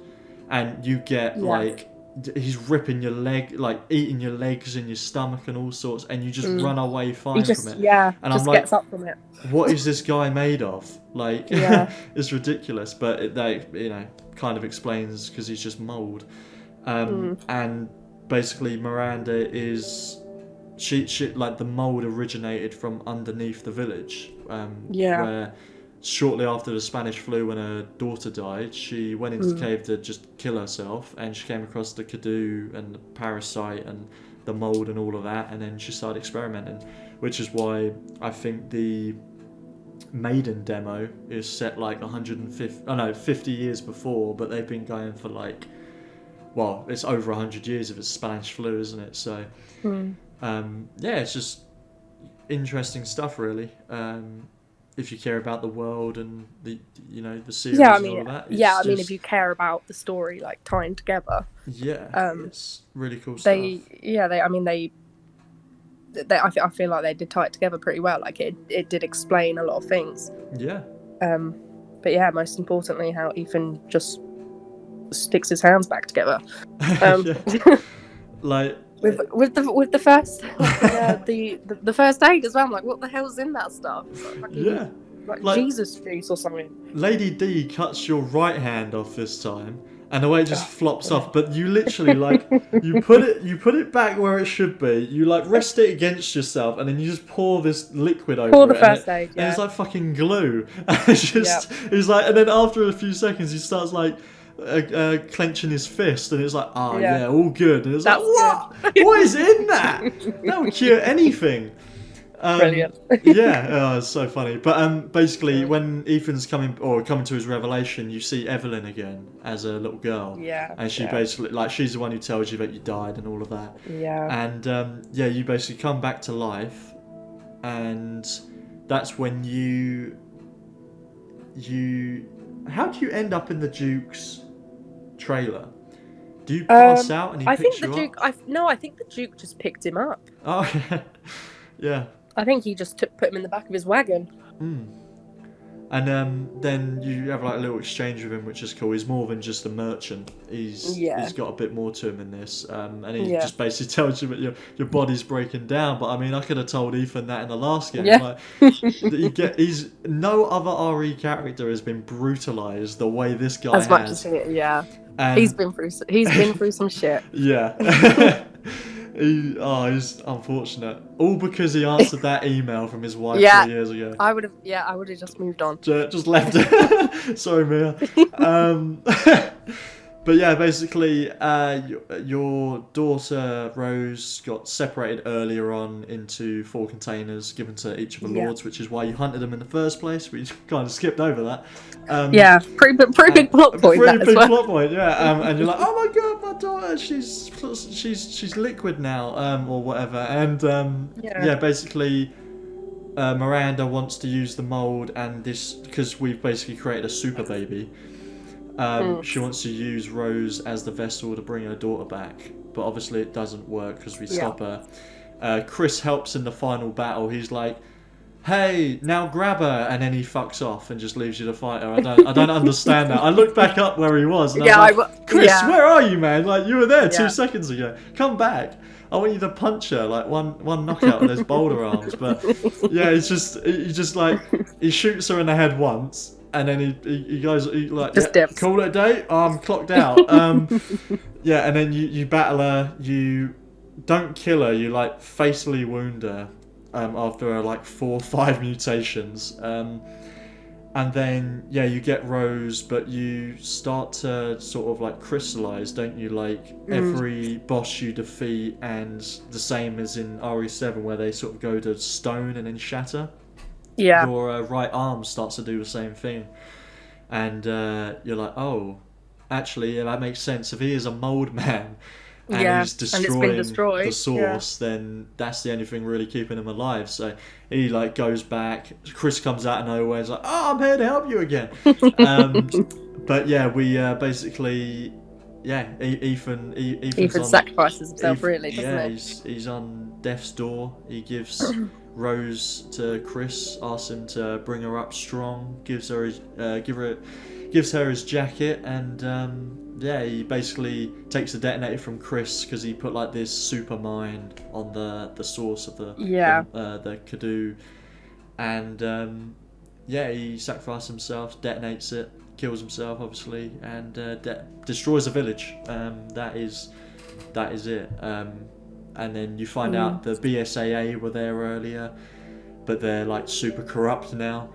and you get like, he's ripping your leg, like eating your legs and your stomach and all sorts, and you just run away fine from it. And just I'm like, gets up from it. what is this guy made of? Like, it's ridiculous, but they, you know, kind of explains because he's just mold. And basically Miranda is, she like, the mold originated from underneath the village, where shortly after the Spanish flu, when her daughter died, she went into the cave to just kill herself, and she came across the Kadu and the parasite and the mold and all of that, and then she started experimenting, which is why I think the Maiden demo is set like 50 years before, but they've been going for like, well, it's over 100 years if it's Spanish flu, isn't it? So it's just interesting stuff, really. If you care about the world and the, you know, the series and all of that. I mean, if you care about the story, like, tying together. It's really cool stuff. I feel like they did tie it together pretty well. Like, it did explain a lot of things. Yeah. But yeah, most importantly, how Ethan just sticks his hands back together. Like, with the first the first aid as well. I'm like, what the hell's in that stuff? Like Jesus juice or something. Lady D cuts your right hand off this time, and the way it just flops off. But you literally, like, you put it back where it should be. You, like, rest it against yourself, and then you just pour this liquid over it. Pour the first aid, and it's like fucking glue. And it's just, it's like, and then after a few seconds, he starts like clenching his fist, and it's like, all good. And it's like, what? What is in that? That would cure anything. Brilliant. It's so funny. But basically, when Ethan's coming to his revelation, you see Evelyn again as a little girl. And she basically, like, she's the one who tells you that you died and all of that. And you basically come back to life, and that's when you how do you end up in the Duke's trailer? Do you pass out and he picks you up? I think the Duke just picked him up. Oh, yeah. I think he just put him in the back of his wagon. And then you have like a little exchange with him, which is cool. He's more than just a merchant. He's got a bit more to him in this. And he just basically tells you that your body's breaking down. But I mean, I could have told Ethan that in the last game. Like, no other RE character has been brutalized the way this guy has. As much as he's been through some shit. He's unfortunate. All because he answered that email from his wife 3 years ago. I would have just moved on. Just left it. Sorry, Mia. But yeah, basically, your daughter Rose got separated earlier on into 4 containers given to each of the lords, which is why you hunted them in the first place. We kind of skipped over that. Pretty big plot point. Pretty big plot point, and you're like, oh my god, my daughter, she's liquid now, or whatever. And basically, Miranda wants to use the mold and this, because we've basically created a super baby. She wants to use Rose as the vessel to bring her daughter back, but obviously it doesn't work because we stop her. Chris helps in the final battle. He's like, hey, now grab her, and then he fucks off and just leaves you to fight her. I don't understand that. I looked back up where he was, and I was like, Chris, where are you, man? Like, you were there 2 seconds ago. Come back. I want you to punch her, like one knockout with those boulder arms. But he just like, he shoots her in the head once, and then he goes, call it a day. I'm clocked out. And then you battle her. You don't kill her. You like fatally wound her after her like 4 or 5 mutations. And then you get Rose, but you start to sort of like crystallize, don't you? Like every boss you defeat, and the same as in RE7 where they sort of go to stone and then shatter. Your right arm starts to do the same thing, and you're like, oh, actually, that makes sense. If he is a mold man, and Yeah, he's and it's been destroying destroyed. the source, then that's the only thing really keeping him alive. So he like goes back. Chris comes out of nowhere. He's like, "Oh, I'm here to help you again." But yeah, we basically, yeah, Ethan's Ethan on. sacrifices himself, really, Yeah, doesn't he's on death's door. He gives Rose to Chris, asks him to bring her up strong. Gives her his jacket, and yeah, he basically takes the detonator from Chris because he put like this super mine on the source of he? Yeah, the Kadu, and yeah, he sacrifices himself, detonates it, kills himself obviously, and destroys a village. That is it. And then you find out the BSAA were there earlier, but they're like super corrupt now.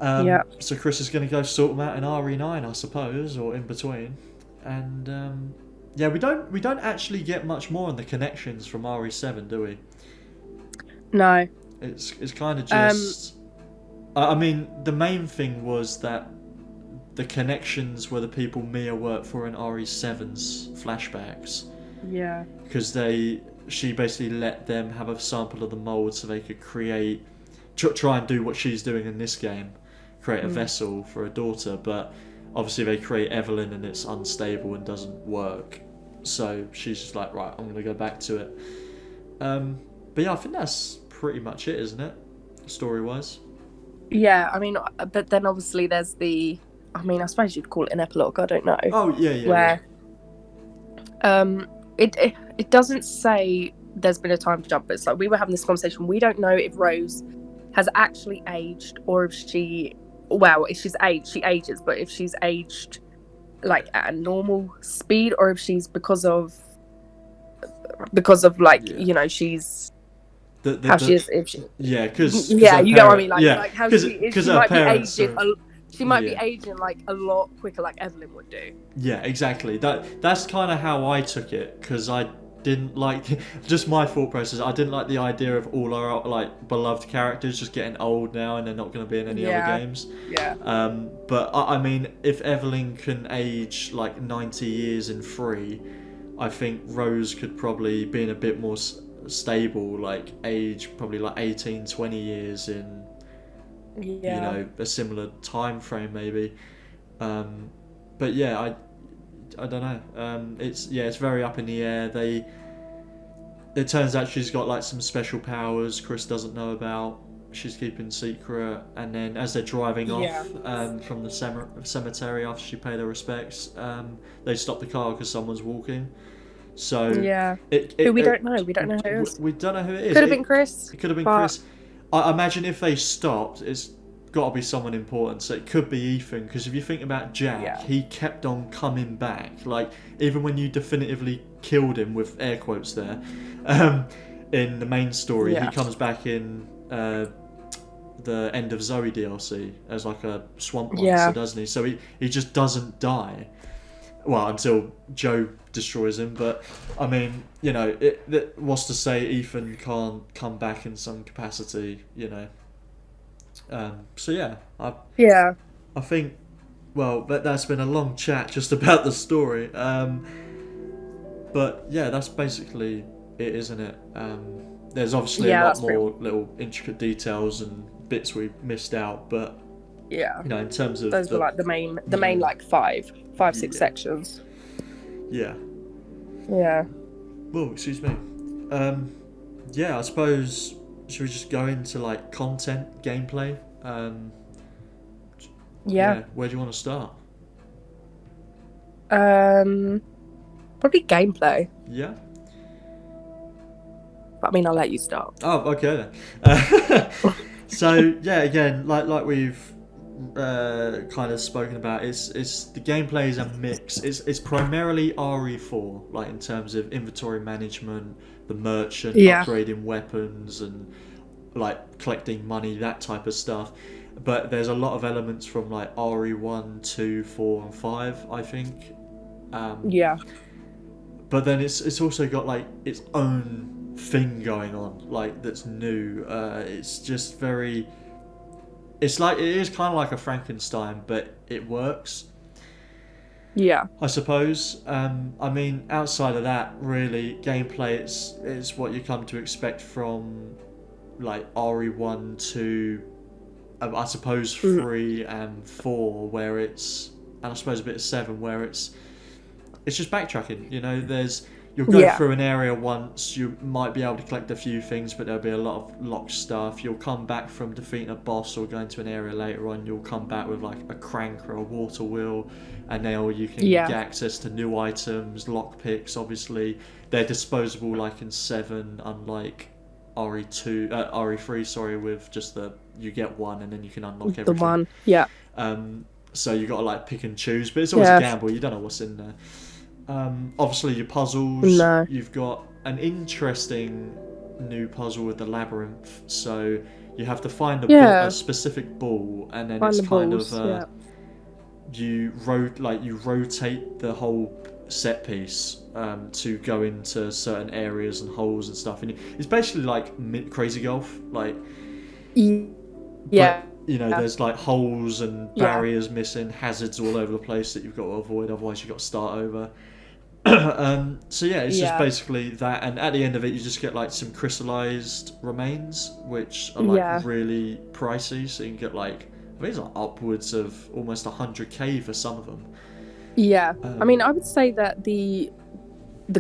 yeah. So Chris is going to go sort them out in RE9, I suppose, or in between. And yeah, we don't actually get much more on the connections from RE7, do we? No. It's kind of just. I mean, the main thing was that the connections were the people Mia worked for in RE7's flashbacks. Yeah. Because she basically let them have a sample of the mold so they could try and do what she's doing in this game, create a vessel for a daughter. But obviously they create Evelyn and it's unstable and doesn't work. So she's just like, right, I'm going to go back to it. But yeah, I think that's pretty much it, isn't it? Story-wise. Yeah, I mean, but then obviously there's I suppose you'd call it an epilogue, I don't know. Oh, yeah. Where it doesn't say there's been a time jump, but it's like we were having this conversation. We don't know if Rose has actually aged or if if she's aged, she ages, but if she's aged like at a normal speed or if she's because of like, you know, she's how she is, if she, yeah, because you get what I mean, like how she might be aging. She might be aging like a lot quicker, like Evelyn would do. Yeah, exactly. That's kind of how I took it, because I didn't like just my thought process. I didn't like the idea of all our like beloved characters just getting old now and they're not going to be in any other games. Yeah. But I mean, if Evelyn can age like 90 years in 3, I think Rose could probably be in a bit more stable, like age probably like 18, 20 years in. You know, a similar time frame maybe. But yeah, I don't know. It's very up in the air. It turns out she's got like some special powers Chris doesn't know about. She's keeping secret, and then as they're driving off from the cemetery after she paid her respects, they stop the car because someone's walking. So we don't know. We don't know who it is. We don't know who it is. Could have been Chris. It could have been Chris. I imagine if they stopped, it's got to be someone important. So it could be Ethan, because if you think about Jack, he kept on coming back. Like, even when you definitively killed him, with air quotes there, in the main story, he comes back in the End of Zoe DLC as like a swamp monster, doesn't he? So he just doesn't die. Well, until Joe destroys him. But I mean, you know, what's to say Ethan can't come back in some capacity, you know? So yeah, I think, well, that's been a long chat just about the story. But yeah, that's basically it, isn't it? There's obviously a lot more little intricate details and bits we missed out, but you know, in terms of those were like the main like five, 6 sections. Yeah. Well, excuse me. Yeah, I suppose, should we just go into like content, gameplay? Where do you want to start? Probably gameplay. Yeah. But I mean, I'll let you start. Oh, okay then. So yeah, again, like we've kind of spoken about, it's the gameplay is a mix. It's primarily RE4, like in terms of inventory management, the merchant, upgrading weapons, and like collecting money, that type of stuff. But there's a lot of elements from like RE1, 2, 4, and 5, I think. But then it's also got like its own thing going on, like that's new. It's just very. It is kind of like a Frankenstein, but it works. Yeah. I suppose. I mean, outside of that, really, gameplay is what you come to expect from like RE1 to, I suppose, 3 and 4, where and I suppose a bit of 7, where it's just backtracking. You know, you'll go through an area once, you might be able to collect a few things, but there'll be a lot of locked stuff. You'll come back from defeating a boss or going to an area later on, you'll come back with like a crank or a water wheel, and now you can get access to new items, lockpicks. Obviously, they're disposable like in 7, unlike RE3, sorry, with just you get one and then you can unlock everything. The one, yeah. So you got to like pick and choose, but it's always a gamble. You don't know what's in there. Obviously, your puzzles. No. You've got an interesting new puzzle with the labyrinth. So you have to find a specific ball, and then it's kind of you rotate the whole set piece to go into certain areas and holes and stuff. And it's basically like Crazy Golf, like yeah. But, you know, there's like holes and barriers missing, hazards all over the place that you've got to avoid. Otherwise, you've got to start over. So yeah, it's just basically that, and at the end of it you just get like some crystallized remains, which are like really pricey, so you can get like, I think it's like upwards of almost 100k for some of them. I mean, I would say that the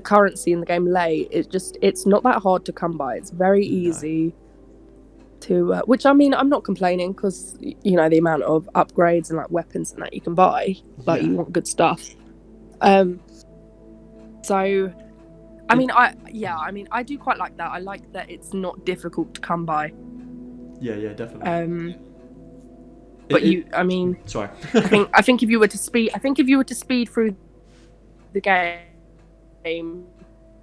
currency in the game it's not that hard to come by. It's very easy to which, I mean, I'm not complaining, because you know, the amount of upgrades and like weapons and that you can buy, like you want good stuff. So, I mean, I do quite like that. I like that it's not difficult to come by. Yeah, definitely. But I mean, sorry. I think if you were to speed through the game,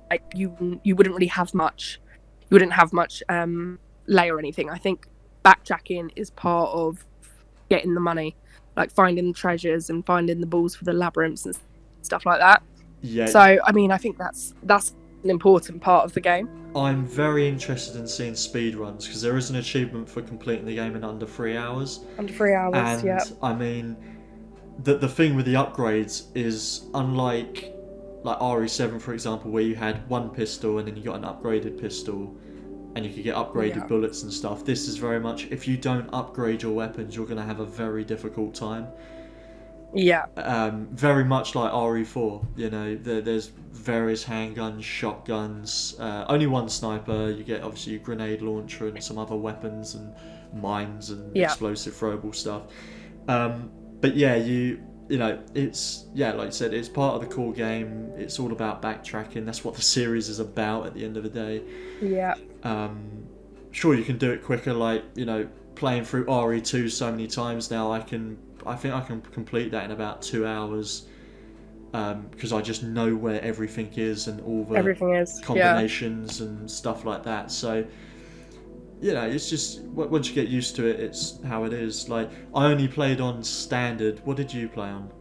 like you wouldn't really have much. You wouldn't have much lay or anything. I think backtracking is part of getting the money, like finding the treasures and finding the balls for the labyrinths and stuff like that. Yeah. So, I mean, I think that's an important part of the game. I'm very interested in seeing speedruns, because there is an achievement for completing the game in under 3 hours. Under 3 hours, and, I mean, the thing with the upgrades is, unlike like RE7, for example, where you had one pistol and then you got an upgraded pistol and you could get upgraded bullets and stuff, this is very much, if you don't upgrade your weapons, you're going to have a very difficult time. Yeah. Very much like RE4, you know, there's various handguns, shotguns, only one sniper, you get obviously your grenade launcher and some other weapons and mines and explosive throwable stuff. But yeah, you know, it's, like you said, it's part of the core game, it's all about backtracking, that's what the series is about at the end of the day. Yeah. Sure, you can do it quicker, like, you know, playing through RE2 so many times now, I think I can complete that in about 2 hours, because I just know where everything is and all the combinations and stuff like that. So, you know, it's just, once you get used to it, it's how it is. Like, I only played on standard. What did you play on?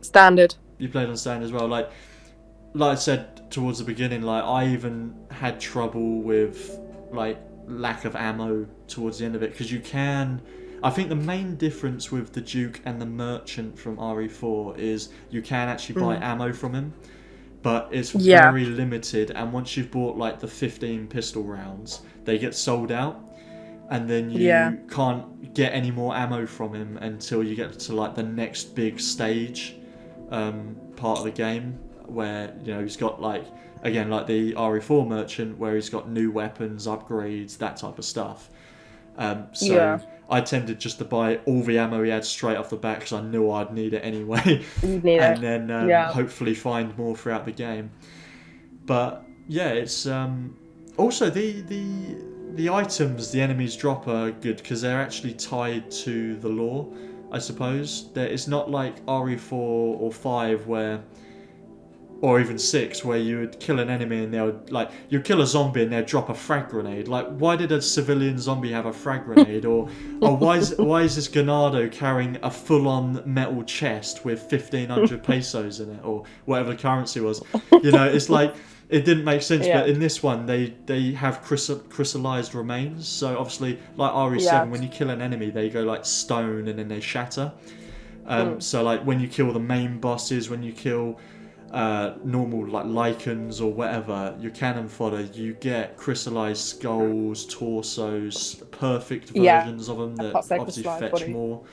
Standard. You played on standard as well. Like I said towards the beginning, like, I even had trouble with like lack of ammo towards the end of it, because I think the main difference with the Duke and the Merchant from RE4 is you can actually buy ammo from him, but it's very limited, and once you've bought like the 15 pistol rounds, they get sold out, and then you can't get any more ammo from him until you get to like the next big stage part of the game, where, you know, he's got like, again, like the RE4 Merchant, where he's got new weapons, upgrades, that type of stuff. I tended just to buy all the ammo he had straight off the bat, because I knew I'd need it anyway. You'd need and then hopefully find more throughout the game. But yeah, it's also the items the enemies drop are good, because they're actually tied to the lore, I suppose. It's not like RE4 or 5 or even 6, where you would kill an enemy and they would, like, you'd kill a zombie and they'd drop a frag grenade. Like, why did a civilian zombie have a frag grenade? or why is this Ganado carrying a full-on metal chest with 1,500 pesos in it, or whatever the currency was? You know, it's like, it didn't make sense. But in this one, they have crystallized remains. So obviously, like RE7, when you kill an enemy, they go like stone and then they shatter. So like when you kill the main bosses, when you kill normal like lichens or whatever, your cannon fodder, you get crystallized skulls, torsos, perfect versions of them that obviously fetch more.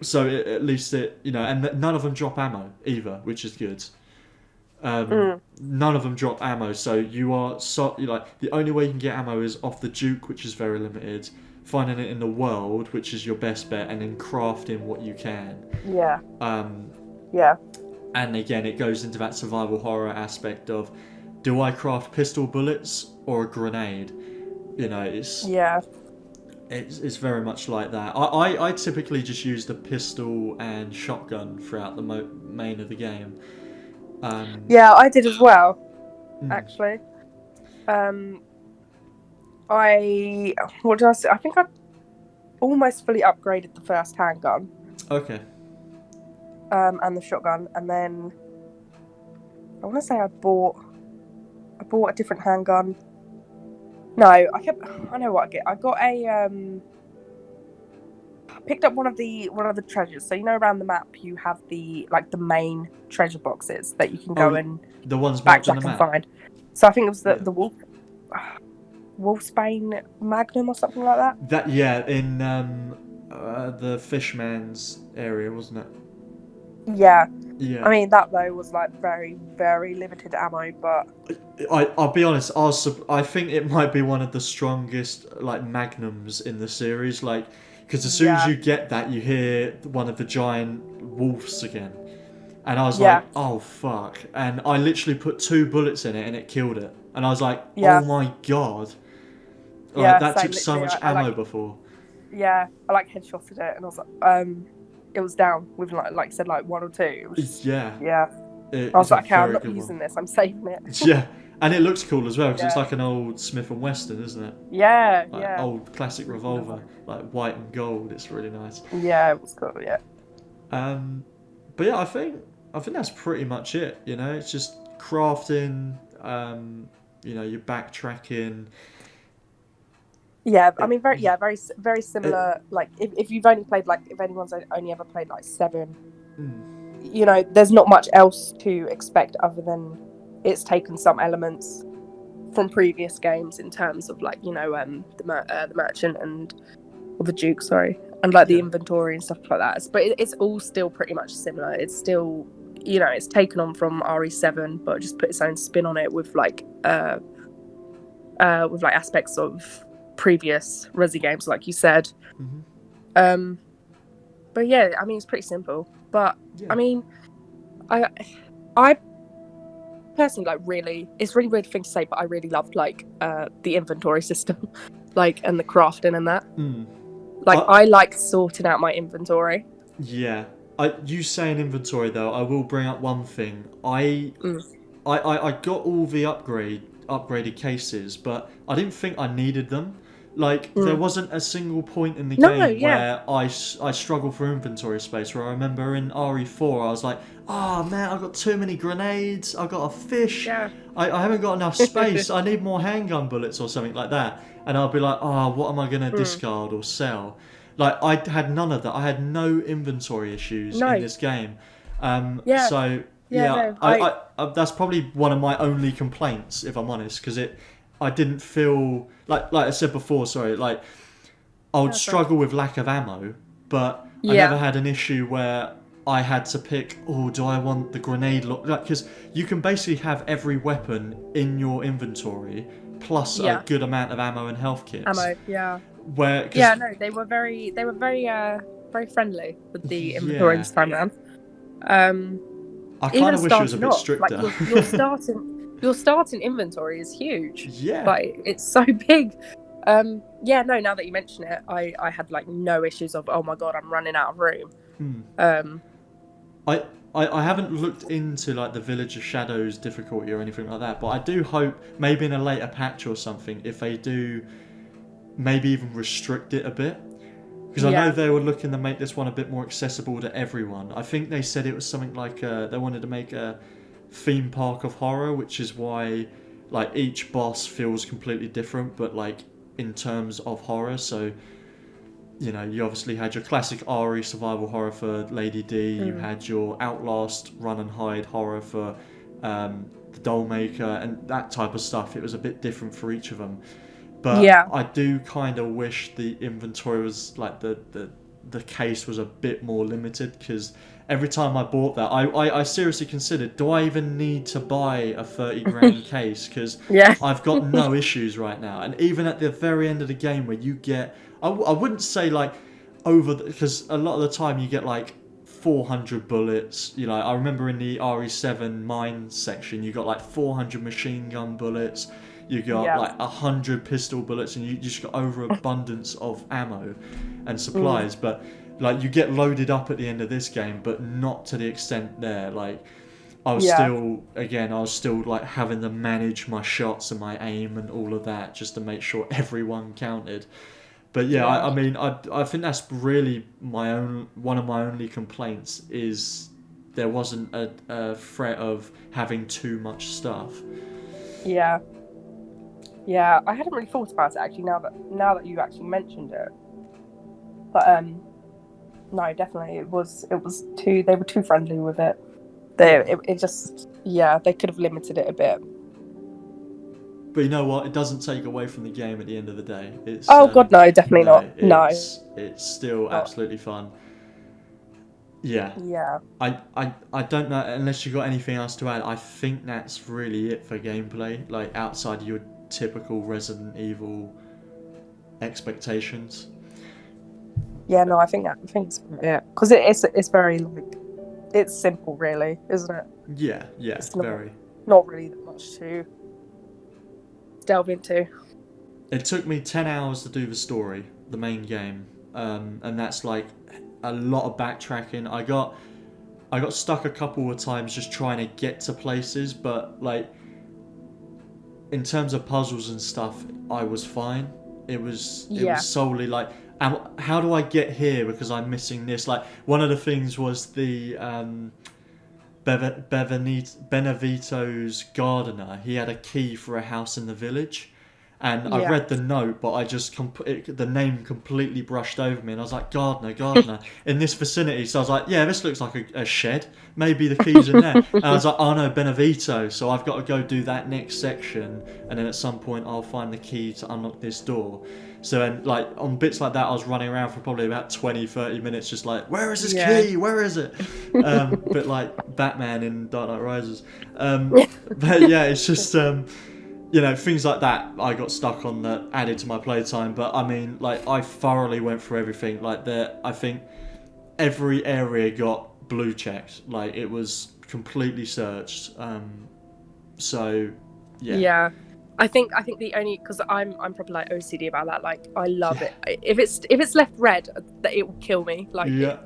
So at least and none of them drop ammo either, which is good. None of them drop ammo, so the only way you can get ammo is off the Duke, which is very limited, finding it in the world, which is your best bet, and then crafting what you can. And again, it goes into that survival horror aspect of, do I craft pistol bullets or a grenade? It's very much like that. I typically just use the pistol and shotgun throughout the main of the game. I did as well, actually. What did I say? I think I almost fully upgraded the first handgun. Okay. And the shotgun, and then I want to say I bought a different handgun. No, I know what I get. I got picked up one of the treasures. So around the map you have the main treasure boxes that you can go and the ones backtrack and find. So I think it was the Wolfsbane Magnum or something like that. In the Fishman's area, wasn't it? Yeah. Yeah. I mean, that though was like very, very limited ammo, but I'll be honest. I think it might be one of the strongest like magnums in the series. Like, because as soon as you get that, you hear one of the giant wolves again, and I was like, oh fuck! And I literally put 2 bullets in it, and it killed it. And I was like, oh my god! Like, that took so much ammo before. Yeah, I headshotted it, and I was like, it was down with like you said, like 1 or 2. It was just, I was like, okay, I'm not using this. I'm saving it. Yeah, and it looks cool as well because it's like an old Smith and Wesson, isn't it? Yeah, old classic revolver, like white and gold. It's really nice. Yeah, it was cool. Yeah. But yeah, I think that's pretty much it. It's just crafting. You're backtracking. Yeah, I mean, very similar. Like, if you've only played, like, if anyone's only ever played, like, 7, there's not much else to expect other than it's taken some elements from previous games in terms of, like, the merchant or the Duke, sorry, and, like, the inventory and stuff like that. But it's all still pretty much similar. It's still, it's taken on from RE7, but just put its own spin on it with, like, aspects of previous Resi games, like you said. But yeah, I mean, it's pretty simple. But I mean, I personally it's really weird thing to say, but I really loved the inventory system, and the crafting and that. I like sorting out my inventory. Yeah, you saying inventory though, I will bring up one thing. I got all the upgraded cases, but I didn't think I needed them. There wasn't a single point in the game where I struggled for inventory space, where I remember in RE4 I was like, oh man, I've got too many grenades, I've got a fish, I haven't got enough space, I need more handgun bullets or something like that. And I'll be like, oh, what am I going to discard or sell? I had none of that. I had no inventory issues in this game. So that's probably one of my only complaints, if I'm honest, because I didn't feel like I said before. Sorry, I would struggle with lack of ammo, but I never had an issue where I had to pick. Oh, do I want the grenade? Because you can basically have every weapon in your inventory plus a good amount of ammo and health kits. Ammo, yeah. They were very very friendly with the inventory this time around. I kind of wish it was a bit stricter. Your starting inventory is huge. Yeah. It's so big. Now that you mention it, I had no issues of, oh my god, I'm running out of room. I haven't looked into the Village of Shadows difficulty or anything like that, but I do hope maybe in a later patch or something, if they do maybe even restrict it a bit. Because I know they were looking to make this one a bit more accessible to everyone. I think they said it was something like they wanted to make a theme park of horror, which is why each boss feels completely different, but in terms of horror. So you obviously had your classic RE survival horror for Lady D. You had your Outlast run and hide horror for the Dollmaker and that type of stuff. It was a bit different for each of them. But Yeah. I do kind of wish the inventory was like the case was a bit more limited, because every time I bought that, I seriously considered, do I even need to buy a 30 grand case? Because Yeah. I've got no issues right now. And even at the very end of the game where you get, I wouldn't say like because a lot of the time you get like 400 bullets. I remember in the RE7 mine section, you got like 400 machine gun bullets. You got like 100 pistol bullets, and you just got overabundance of ammo and supplies. But like you get loaded up at the end of this game, but not to the extent there. Like I was still like having to manage my shots and my aim and all of that just to make sure everyone counted. But I mean, I think that's really one of my only complaints is there wasn't a threat of having too much stuff. Yeah. Yeah, I hadn't really thought about it actually. Now that you actually mentioned it, but no, definitely it was too. They were too friendly with it. It just they could have limited it a bit. But you know what? It doesn't take away from the game at the end of the day. It's God, no, definitely not. No, it's still absolutely fun. Yeah. Yeah. I don't know, unless you got anything else to add. I think that's really it for gameplay. Like outside your typical Resident Evil expectations. Yeah, no, I think it's because it's very like it's simple, really, isn't it? Yeah, it's very. Not really that much to delve into. It took me 10 hours to do the story, the main game, and that's like a lot of backtracking. I got stuck a couple of times just trying to get to places, but like in terms of puzzles and stuff, I was fine. It was solely like, how do I get here because I'm missing this? Like one of the things was the Benevito's gardener. He had a key for a house in the village. And I read the note, but I just the name completely brushed over me, and I was like, gardener, in this vicinity. So I was like, yeah, this looks like a shed. Maybe the key's in there. And I was like, oh no, Benevito. So I've got to go do that next section, and then at some point I'll find the key to unlock this door. So then, like on bits like that, I was running around for probably about 20-30 minutes, just like, where is this key? Where is it? Bit like Batman in Dark Knight Rises. But yeah, it's just. Things like that I got stuck on that added to my playtime. But I mean, like, I thoroughly went through everything. Like, I think every area got blue checked. Like, it was completely searched. So, yeah. Yeah. I think the only, because I'm probably like OCD about that. Like, I love it. If it's left red, that it will kill me. Like, I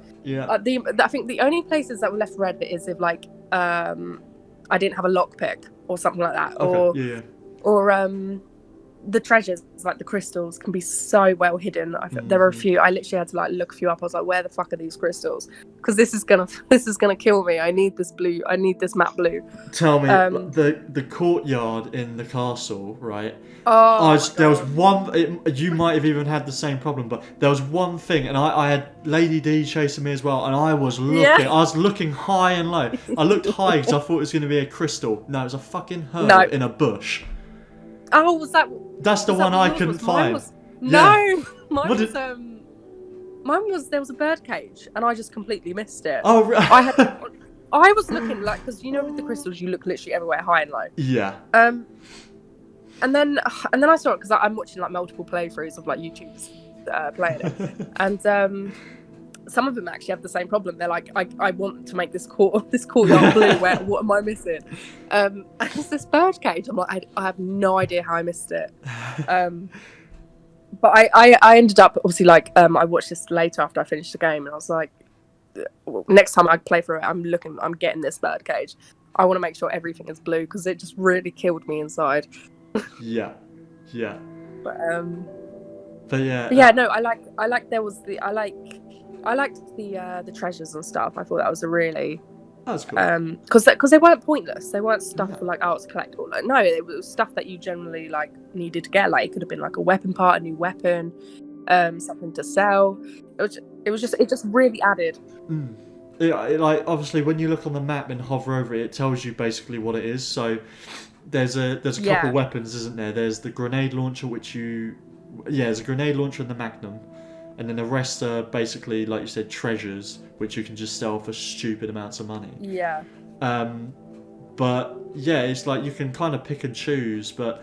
think the only places that were left red is if like I didn't have a lockpick or something like that, or the treasures, like the crystals, can be so well hidden. There were a few. I literally had to like look a few up. I was like, where the fuck are these crystals? Because this is gonna kill me. I need this blue. I need this matte blue. Tell me, the courtyard in the castle, right? There was one. You might have even had the same problem, but there was one thing, and I had Lady D chasing me as well, and I was looking. Yeah. I was looking high and low. I looked high because I thought it was going to be a crystal. No, it was a fucking herb in a bush. Oh, was that? That's the one I couldn't find. Mine was there was a bird cage, and I just completely missed it. Oh, I was looking like, because with the crystals you look literally everywhere, high and low. Yeah. And then I saw it because I'm watching like multiple playthroughs of like YouTubers playing it, and some of them actually have the same problem. They're like, I want to make this courtyard blue. What am I missing? And it's this bird cage. I'm like, I have no idea how I missed it. But I ended up obviously like I watched this later after I finished the game, and I was like, next time I play through it, I'm getting this bird cage. I want to make sure everything is blue because it just really killed me inside. Yeah. But yeah. But yeah, no, I liked the treasures and stuff. I thought that was a really. That's cool. Because they weren't pointless. They weren't stuff for like, oh, it's collectible. Like, no, it was stuff that you generally like needed to get. Like, it could have been like a weapon part, a new weapon. something to sell. It just really added. Like obviously when you look on the map and hover over it, it tells you basically what it is. So there's a couple weapons, isn't there? There's the grenade launcher, there's a grenade launcher and the Magnum, and then the rest are basically, like you said, treasures which you can just sell for stupid amounts of money. Yeah. But yeah, it's like you can kind of pick and choose, but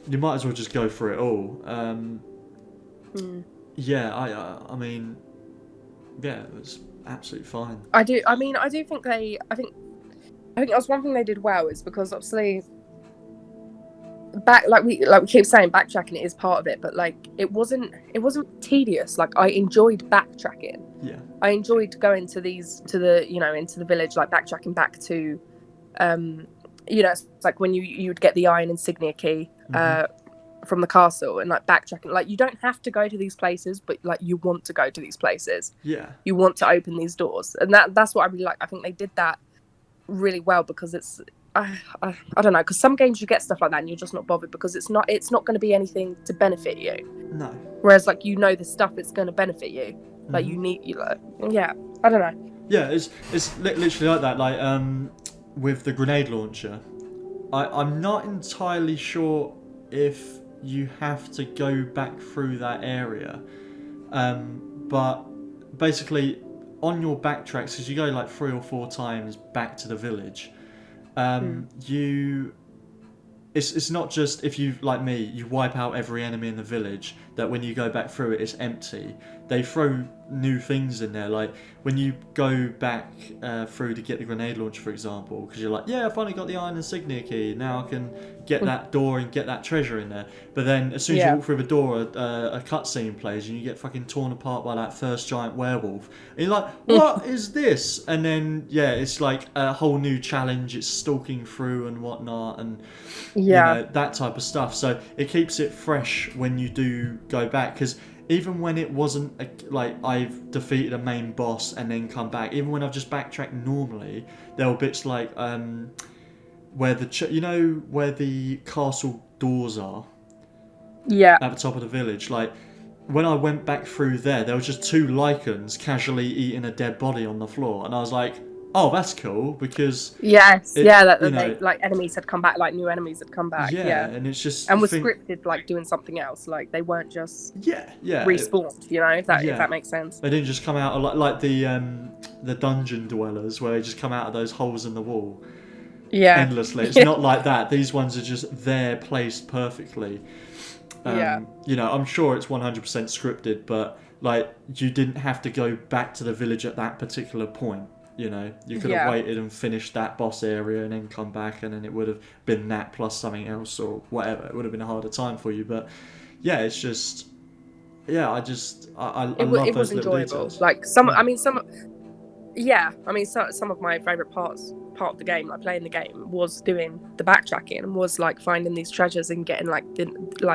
you might as well just go for it all. Yeah, I mean, yeah, it was absolutely fine. I do think I think that's one thing they did well, is because obviously like we keep saying, backtracking is part of it, but like it wasn't tedious. Like I enjoyed backtracking. Yeah. I enjoyed going into the village, like backtracking back to it's like when you'd get the iron insignia key from the castle, and like backtracking, like you don't have to go to these places, but like you want to go to these places. Yeah. You want to open these doors, and that's what I really like. I think they did that really well, because it's I don't know, because some games you get stuff like that and you're just not bothered because it's not going to be anything to benefit you. No. Whereas like the stuff it's going to benefit you. Like I don't know. Yeah, it's literally like that. Like with the grenade launcher, I'm not entirely sure if you have to go back through that area, but basically on your backtracks, because you go like 3 or 4 times back to the village, it's not just, if you, like me, you wipe out every enemy in the village, that when you go back through it, it's empty. They throw new things in there, like when you go back through to get the grenade launcher, for example, because you're like, yeah, I finally got the iron insignia key, now I can get that door and get that treasure in there. But then as soon as you walk through the door, a cutscene plays and you get fucking torn apart by that first giant werewolf. And you're like, what is this? And then it's like a whole new challenge, it's stalking through and whatnot, and that type of stuff. So it keeps it fresh when you do go back, because even when it wasn't like I've defeated a main boss and then come back, even when I've just backtracked normally, there were bits like where where the castle doors are, at the top of the village, like when I went back through there was just 2 lichens casually eating a dead body on the floor, and I was like, oh, that's cool, because like enemies had come back, like new enemies had come back, and it's just and was scripted, like doing something else, like they weren't just respawned, if that makes sense. They didn't just come out like the dungeon dwellers, where they just come out of those holes in the wall endlessly. It's not like that. These ones are just there, placed perfectly. I'm sure it's 100% scripted, but like you didn't have to go back to the village at that particular point. You could have waited and finished that boss area and then come back, and then it would have been that plus something else or whatever. It would have been a harder time for you, but it's just, I love those little details. Like some of my favourite part of the game, like playing the game, was doing the backtracking and was like finding these treasures and getting like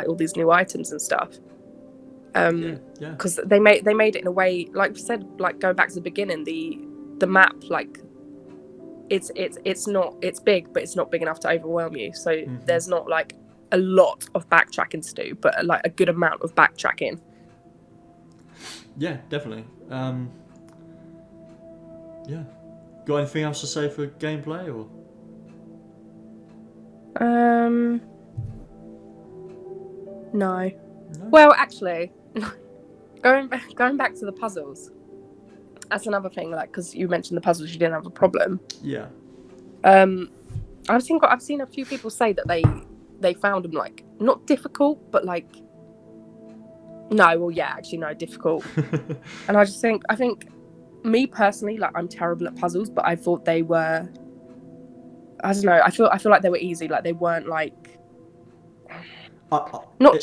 all these new items and stuff. Because they made it in a way, like we said, like going back to the beginning, the map, like it's big, but it's not big enough to overwhelm you, so there's not like a lot of backtracking to do, but like a good amount of backtracking. Definitely. Got anything else to say for gameplay, or no? Well, actually, going back to the puzzles, that's another thing, like, because you mentioned the puzzles, you didn't have a problem. I've seen a few people say that they found them like not difficult, but like difficult. And I think me personally, like, I'm terrible at puzzles, but I thought they were, I don't know, I feel like they were easy, like they weren't like not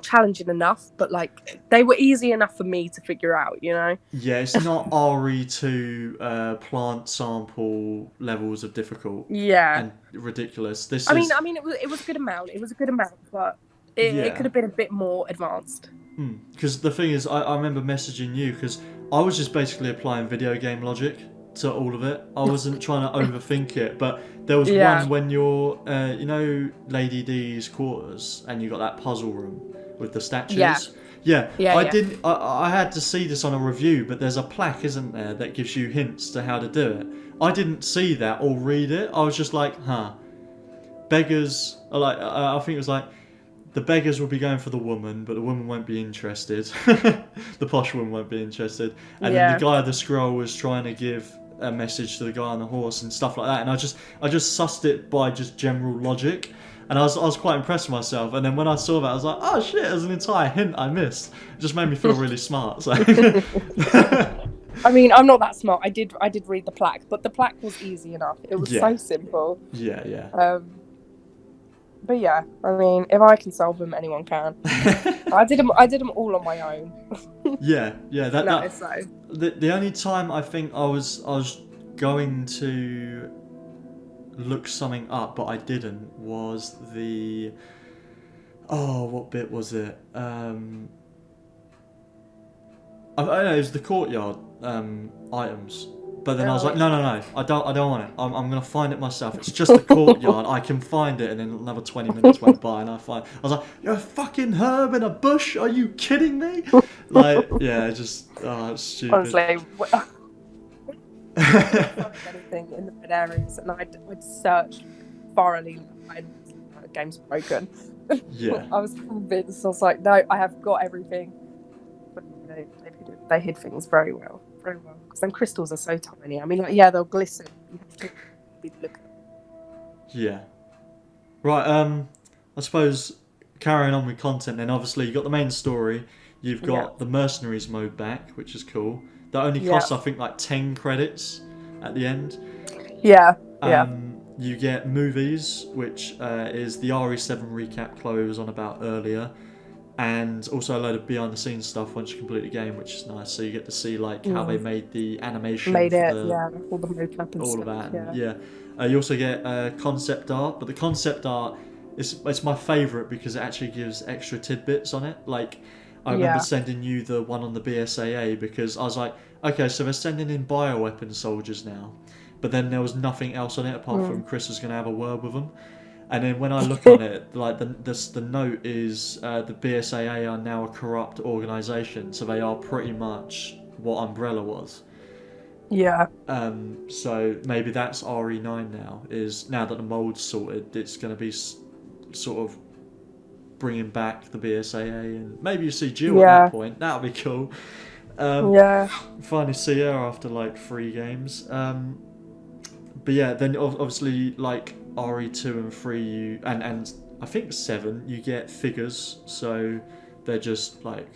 challenging enough, but like they were easy enough for me to figure out, it's not RE2 plant sample levels of difficult and ridiculous. I mean it was a good amount, but it could have been a bit more advanced. Because the thing is, I remember messaging you, because I was just basically applying video game logic to all of it. I wasn't trying to overthink it, but there was one when you're, Lady D's quarters, and you got that puzzle room with the statues. Yeah, Yeah, I yeah. didn't. I had to see this on a review, but there's a plaque, isn't there, that gives you hints to how to do it. I didn't see that or read it. I was just like, huh. Beggars are like. I think it was like the beggars will be going for the woman, but the woman won't be interested. The posh woman won't be interested. And then the Yeah. guy of the scroll was trying to give a message to the guy on the horse and stuff like that. And I just sussed it by just general logic. And I was quite impressed with myself. And then when I saw that, I was like, oh shit, there's an entire hint I missed. It just made me feel really smart. So. I mean, I'm not that smart. I did read the plaque, but the plaque was easy enough. It was so simple. Yeah. But yeah, I mean, if I can solve them, anyone can. I did them all on my own. Yeah. So. The only time I think I was going to look something up, but I didn't, was the... Oh, what bit was it? I don't know, it was the courtyard items. But then I was like, no, I don't want it. I'm gonna find it myself. It's just the courtyard. I can find it. And then another 20 minutes went by, and I was like, you're a fucking herb in a bush? Are you kidding me? Like, yeah, just it's stupid. Honestly, anything in the red areas, and I'd search thoroughly. The game's broken. Yeah. I was convinced. I was like, no, I have got everything. But they hid things very well. Because them crystals are so tiny. I mean, like, yeah, they'll glisten. You have to be looking. Yeah. Right. I suppose carrying on with content. Then obviously you got the main story. You've got the mercenaries mode back, which is cool. That only costs I think like 10 credits at the end. Yeah. You get movies, which is the RE7 recap Chloe was on about earlier. And also a load of behind the scenes stuff once you complete the game, which is nice. So you get to see like how they made the animation, all the mocap and all stuff, of that. You also get concept art, but the concept art it's my favourite because it actually gives extra tidbits on it. Like I remember sending you the one on the BSAA because I was like, okay, so they're sending in bioweapon soldiers now, but then there was nothing else on it apart from Chris was going to have a word with them. And then when I look on it, like the note is the BSAA are now a corrupt organisation, so they are pretty much what Umbrella was. Yeah. So maybe that's RE9 now. Is now that the mold's sorted, it's going to be sort of bringing back the BSAA, and maybe you see Jill at that point. That would be cool. Finally see her after like 3 games. But yeah, then obviously like RE2 and 3 and I think 7 you get figures, so they're just like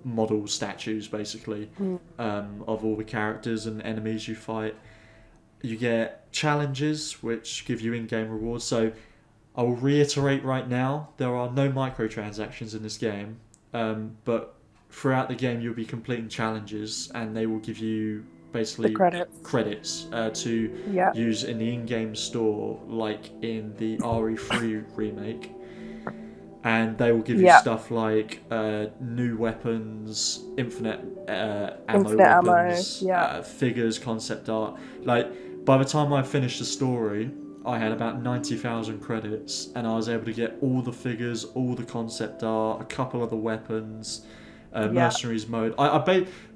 model statues basically of all the characters and enemies you fight. You get challenges which give you in-game rewards. So I will reiterate right now, there are no microtransactions in this game, but throughout the game you'll be completing challenges and they will give you basically credits to use in the in-game store, like in the RE3 remake, and they will give you stuff like new weapons, infinite ammo weapons, figures, concept art. Like by the time I finished the story, I had about 90,000 credits, and I was able to get all the figures, all the concept art, a couple of the weapons. Mercenaries mode.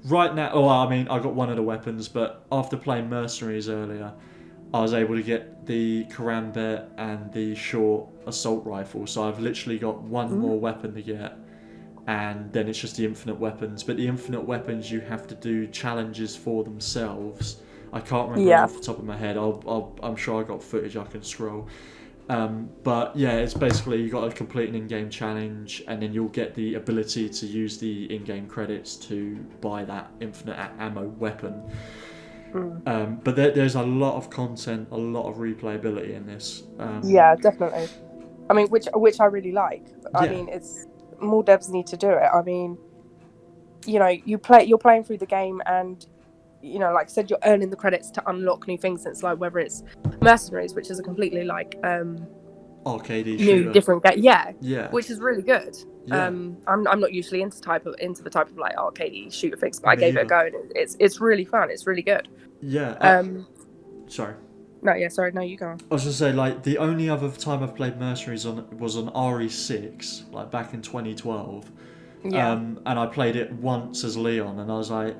Right now. Oh, I mean, I got one of the weapons, but after playing Mercenaries earlier, I was able to get the Karambit and the short assault rifle. So I've literally got one more weapon to get, and then it's just the infinite weapons. But the infinite weapons, you have to do challenges for themselves. I can't remember off the top of my head. I'm sure I got footage I can scroll. But yeah, it's basically you got to complete an in-game challenge, and then you'll get the ability to use the in-game credits to buy that infinite ammo weapon. But there's a lot of content, a lot of replayability in this. Yeah, definitely. I mean, which I really like. I mean, it's more devs need to do it. I mean, you know, you're playing through the game, and you know, like I said, you're earning the credits to unlock new things. It's like whether it's Mercenaries, which is a completely like arcade new shooter. Different game, yeah, which is really good. Yeah. I'm not usually into the type of like arcade shooter things, but I gave it a go, and it's really fun. It's really good. Yeah. Sorry. No, yeah, sorry. No, you go on. I was gonna say, like, the only other time I've played Mercenaries was on RE6, like back in 2012. Yeah. And I played it once as Leon, and I was like,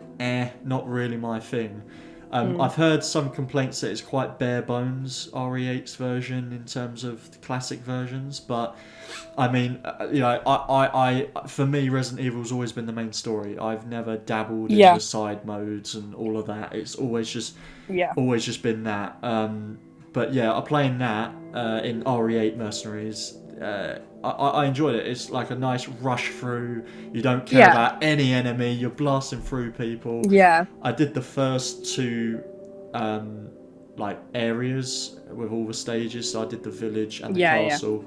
not really my thing. Mm. I've heard some complaints that it's quite bare bones RE8's version in terms of the classic versions, but I mean, for me, Resident Evil's always been the main story. I've never dabbled in Yeah. the side modes and all of that. It's Yeah. always just been that. But yeah, I'm playing that in RE8 Mercenaries. I enjoyed it. It's like a nice rush through. You don't care Yeah. about any enemy. You're blasting through people. Yeah. I did the first two like areas with all the stages. So I did the village and the Yeah. castle.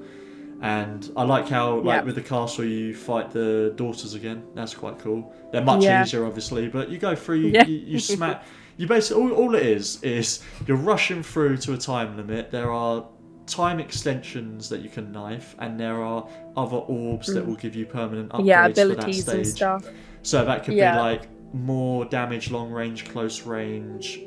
And I like how, Yeah. like, with the castle, you fight the daughters again. That's quite cool. They're much Yeah. easier, obviously, but you go through, Yeah. you smack. You basically, all it is you're rushing through to a time limit. There are time extensions that you can knife, and there are other orbs that will give you permanent upgrades Yeah, for that abilities stage. and stuff. So that could Yeah. be like more damage, long range, close range,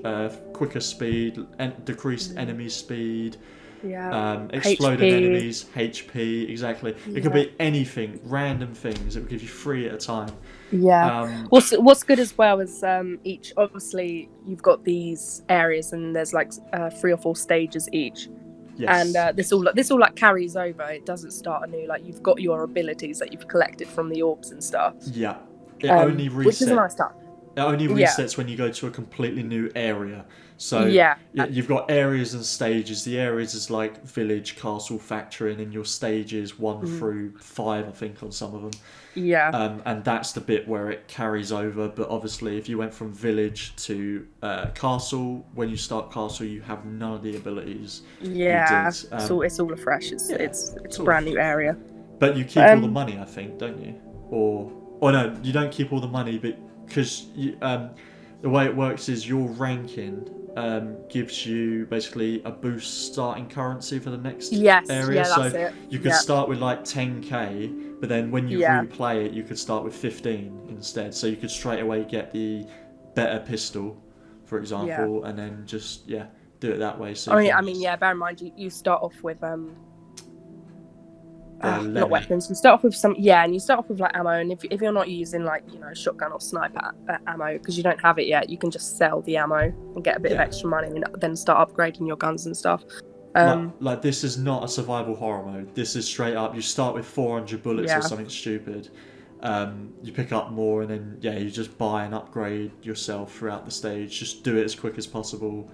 quicker speed, and decreased enemy speed. Yeah. Exploding HP. enemies, HP, exactly. It could Yeah. be anything, random things. It will give you 3 at a time. Yeah. What's good as well is each, obviously you've got these areas and there's like 3 or 4 stages each. Yes. And this all like carries over. It doesn't start anew. Like you've got your abilities that you've collected from the orbs and stuff. Yeah. It only resets. Which is a nice touch. It only resets when you go to a completely new area. So Yeah. you've got areas and stages. The areas is like village, castle, factory, and then your stages 1 through 5, I think, on some of them. Yeah. And that's the bit where it carries over. But obviously, if you went from village to castle, when you start castle, you have none of the abilities. Yeah. You did. It's all afresh. It's a all brand new area. But you keep all the money, I think, don't you? Or no, you don't keep all the money, but because the way it works is your ranking gives you basically a boost starting currency for the next area. Yeah, so that's it. you could start with like 10k, but then when you replay it, you could start with 15 instead. So you could straight away get the better pistol, for example, and then just do it that way. So I mean, bear in mind you start off with not weapons. You start off with and you start off with like ammo. And if you're not using like shotgun or sniper ammo because you don't have it yet, you can just sell the ammo and get a bit of extra money and then start upgrading your guns and stuff. Like this is not a survival horror mode. This is straight up. You start with 400 bullets or something stupid. You pick up more and then you just buy and upgrade yourself throughout the stage. Just do it as quick as possible.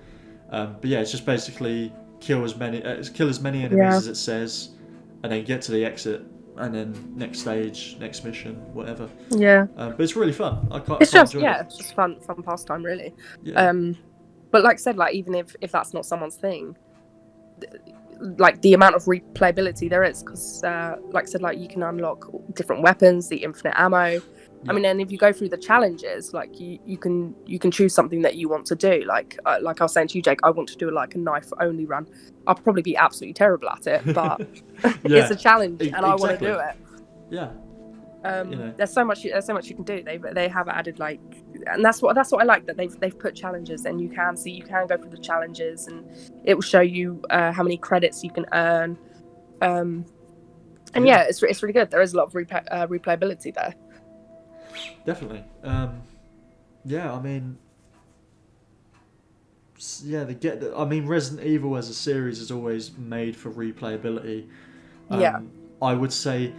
But it's just basically kill as many enemies as it says. And then get to the exit, and then next stage, next mission, whatever. Yeah. But it's really fun. It's just fun pastime, really. Yeah. But like I said, like even if that's not someone's thing, like the amount of replayability there is, because like I said, like you can unlock different weapons, the infinite ammo. I mean, and if you go through the challenges, like you can choose something that you want to do. Like I was saying to you, Jake, I want to do like a knife only run. I'll probably be absolutely terrible at it, but it's a challenge, and I want to do it. Yeah. There's so much you can do. They have added like, and that's what I like, that they've put challenges, and you can go through the challenges, and it will show you how many credits you can earn. And it's really good. There is a lot of replayability there. Definitely. I mean, Resident Evil as a series is always made for replayability. I would say,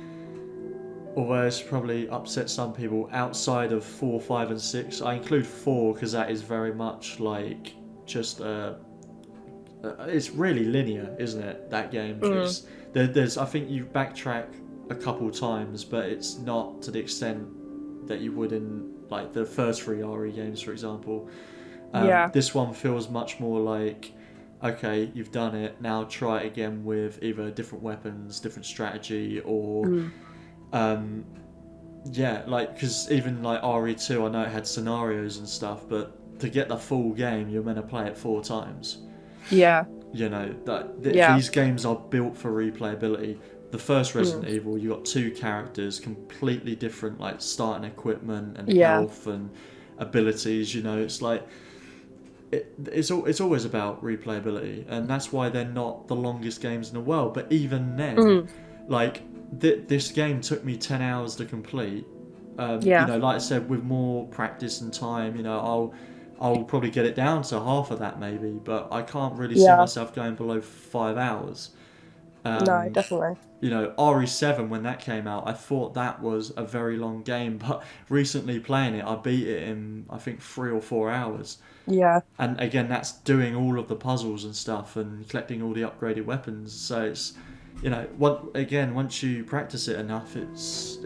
although it's probably upset some people, outside of 4, 5, and 6, I include 4 because that is very much like just it's really linear, isn't it? That game. There's I think you backtrack a couple times, but it's not to the extent that you would in like the first 3 RE games, for example. This one feels much more like, okay, you've done it, now try it again with either different weapons, different strategy, or because even like RE2, I know it had scenarios and stuff, but to get the full game, you're meant to play it 4 times. These games are built for replayability. The first Resident Evil, you got 2 characters, completely different, like starting equipment and health and abilities. It's like it's always about replayability, and that's why they're not the longest games in the world. But even then, like this game took me 10 hours to complete, Yeah. Like I said, with more practice and time, I'll probably get it down to half of that maybe, but I can't really see Yeah. myself going below 5 hours. No, Um, definitely. RE7 when that came out, I thought that was a very long game, but recently playing it, I beat it in I think 3 or 4 hours. Yeah. And again, that's doing all of the puzzles and stuff and collecting all the upgraded weapons. So it's once you practice it enough, it's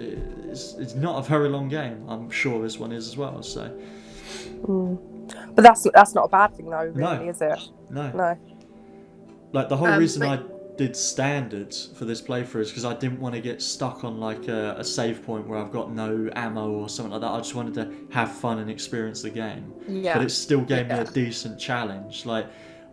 not a very long game. I'm sure this one is as well. So But that's not a bad thing though, really, no, is it? no. No. Like the whole reason But I did standards for this playthrough is because I didn't want to get stuck on like a save point where I've got no ammo or something like that. I just wanted to have fun and experience the game. yeah. But it still gave me Yeah. a decent challenge. Like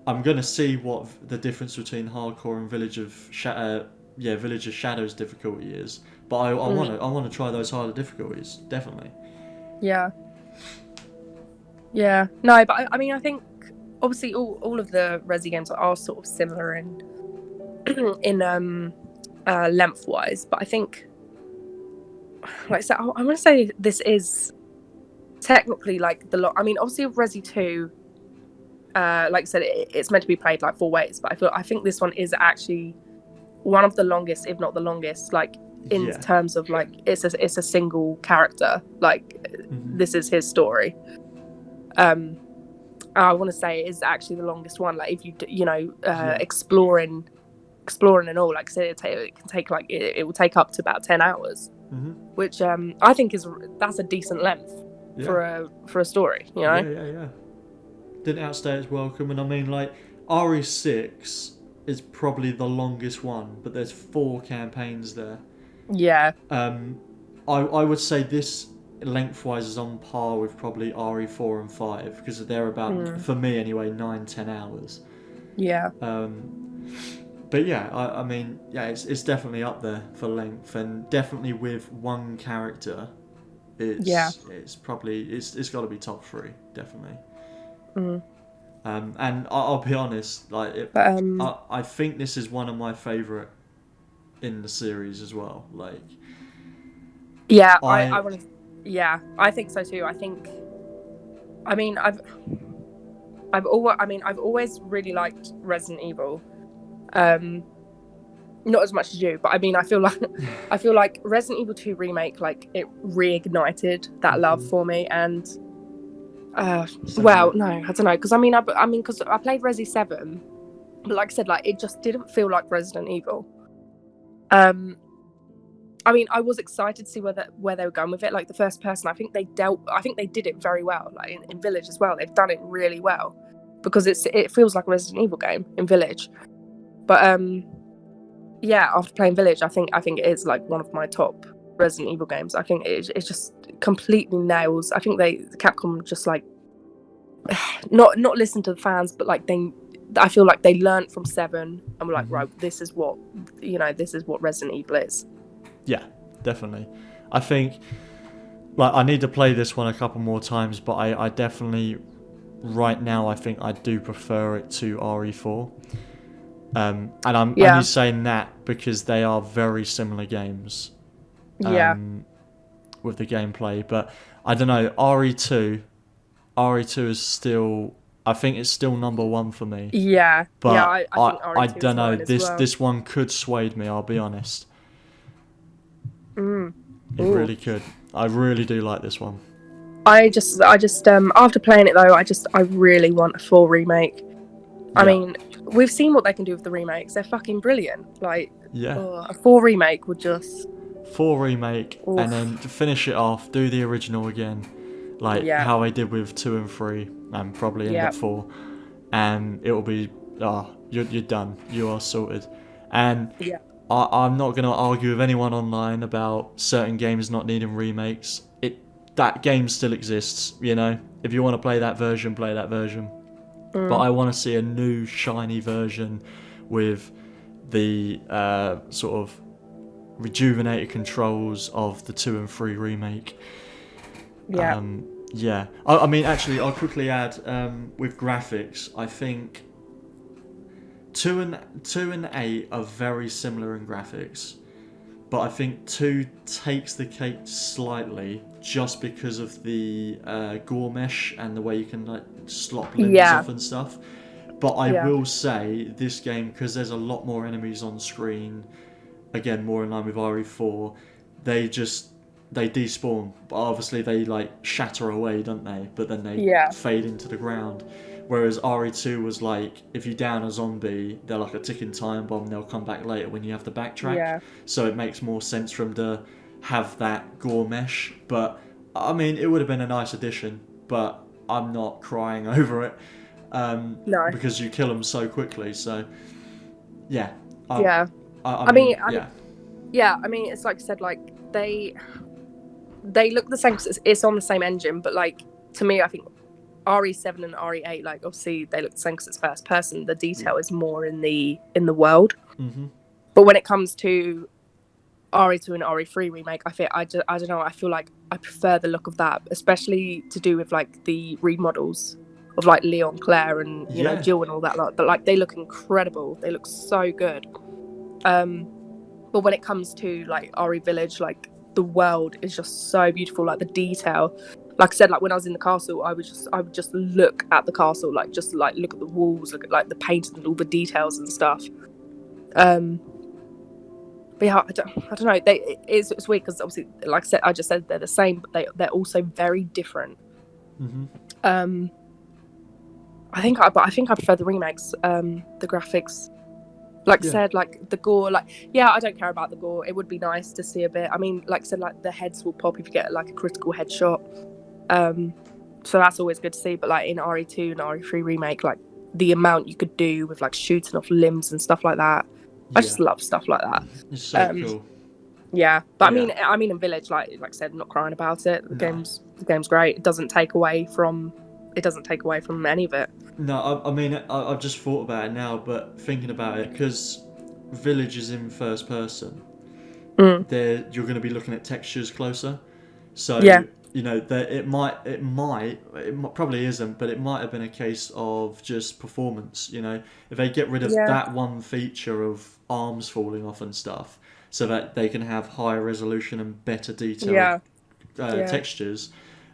I'm gonna see what the difference between hardcore and Village of Shadows difficulty is. But I want to try those harder difficulties definitely. Yeah. Yeah. No, but I mean, I think obviously all of the Resi games are sort of similar in length wise, but I think, like I said, I want to say this is technically like the I mean, obviously with Resi 2, like I said, it's meant to be played like 4 ways, but I think this one is actually one of the longest, if not the longest, like in terms of like it's a single character, like this is his story. I want to say it is actually the longest one. Like if you exploring and all, like I said, it can take like it will take up to about 10 hours, which I think that's a decent length for a story. Yeah. Didn't outstay its welcome, and I mean like RE6 is probably the longest one, but there's 4 campaigns there. Yeah. I would say this lengthwise is on par with probably RE4 and 5 because they're about, for me anyway, 9-10 hours. Yeah. But yeah, I mean, yeah, it's definitely up there for length, and definitely with one character, it's probably it's got to be top 3, definitely. And I'll be honest, like I think this is one of my favourite in the series as well. Like, yeah, I want to. Yeah, I think so too. I've always really liked Resident Evil. Not as much as you, but I mean, I feel like Resident Evil 2 remake, like it reignited that love for me, and well, no, I don't know, because because I played Resi 7, but like I said, like it just didn't feel like Resident Evil. I mean, I was excited to see where they were going with it. Like the first person, I think they did it very well. Like in Village as well, they've done it really well because it feels like a Resident Evil game in Village. But yeah, after playing Village, I think it is like one of my top Resident Evil games. I think it just completely nails. I think Capcom just like not listen to the fans, but like I feel like they learned from 7 and were like, right, this is what Resident Evil is. Yeah, definitely. I think like I need to play this one a couple more times, but I definitely right now I think I do prefer it to RE4. And I'm only saying that because they are very similar games. With the gameplay, but I don't know, RE2 is still, I think it's still number 1 for me. Yeah. But yeah, I think RE2 I don't know, well. this one could sway me, I'll be honest. It really could. I really do like this one. I just after playing it though, I really want a full remake. I mean, we've seen what they can do with the remakes. They're fucking brilliant. Like, a full remake would just... Full remake, and then to finish it off, do the original again. Like how I did with 2 and 3, and probably end up 4. And it will be, you're done. You are sorted. And I'm not going to argue with anyone online about certain games not needing remakes. That game still exists, you know. If you want to play that version, play that version. But I want to see a new shiny version with the sort of rejuvenated controls of the 2 and 3 remake. I mean, actually, I'll quickly add with graphics. I think 2 and 8 are very similar in graphics. but I think 2 takes the cake slightly just because of the gore mesh and the way you can like slop limbs off and stuff. But I will say this game, because there's a lot more enemies on screen, again more in line with RE4, they despawn, but obviously they like shatter away, don't they? But then they fade into the ground. Whereas RE2 was like, if you down a zombie, they're like a ticking time bomb. They'll come back later when you have to backtrack. Yeah. So it makes more sense for them to have that gore mesh. But I mean, it would have been a nice addition. But I'm not crying over it because you kill them so quickly. So yeah. I mean, it's like I said, like they look the same because it's on the same engine. But like to me, I think RE7 and RE8, like obviously they look the same because it's first person. The detail is more in the world. Mm-hmm. But when it comes to RE2 and RE3 remake, I don't know. I feel like I prefer the look of that, especially to do with like the remodels of like Leon, Claire, and you know Jill and all that lot. But like they look incredible. They look so good. But when it comes to like RE Village, like the world is just so beautiful. Like the detail. Like I said, like when I was in the castle, I would just look at the castle, like just like look at the walls, look at like the paint and all the details and stuff. But yeah, I don't know. It's weird because obviously, like I just said they're the same, but they're also very different. Mm-hmm. I think I prefer the remakes. The graphics, like I said, like the gore, like I don't care about the gore. It would be nice to see a bit. I mean, like I said, like the heads will pop if you get like a critical headshot. So that's always good to see. But like in RE2 and RE3 remake, like the amount you could do with like shooting off limbs and stuff like that, I just love stuff like that. It's so cool. Yeah, but I mean in Village, like I said, I'm not crying about it. The game's great. It doesn't take away from any of it. No, I mean I've just thought about it now, but thinking about it, because Village is in first person, you're going to be looking at textures closer. So you know, it probably isn't, but it might have been a case of just performance. You know, if they get rid of that one feature of arms falling off and stuff, so that they can have higher resolution and better detail textures.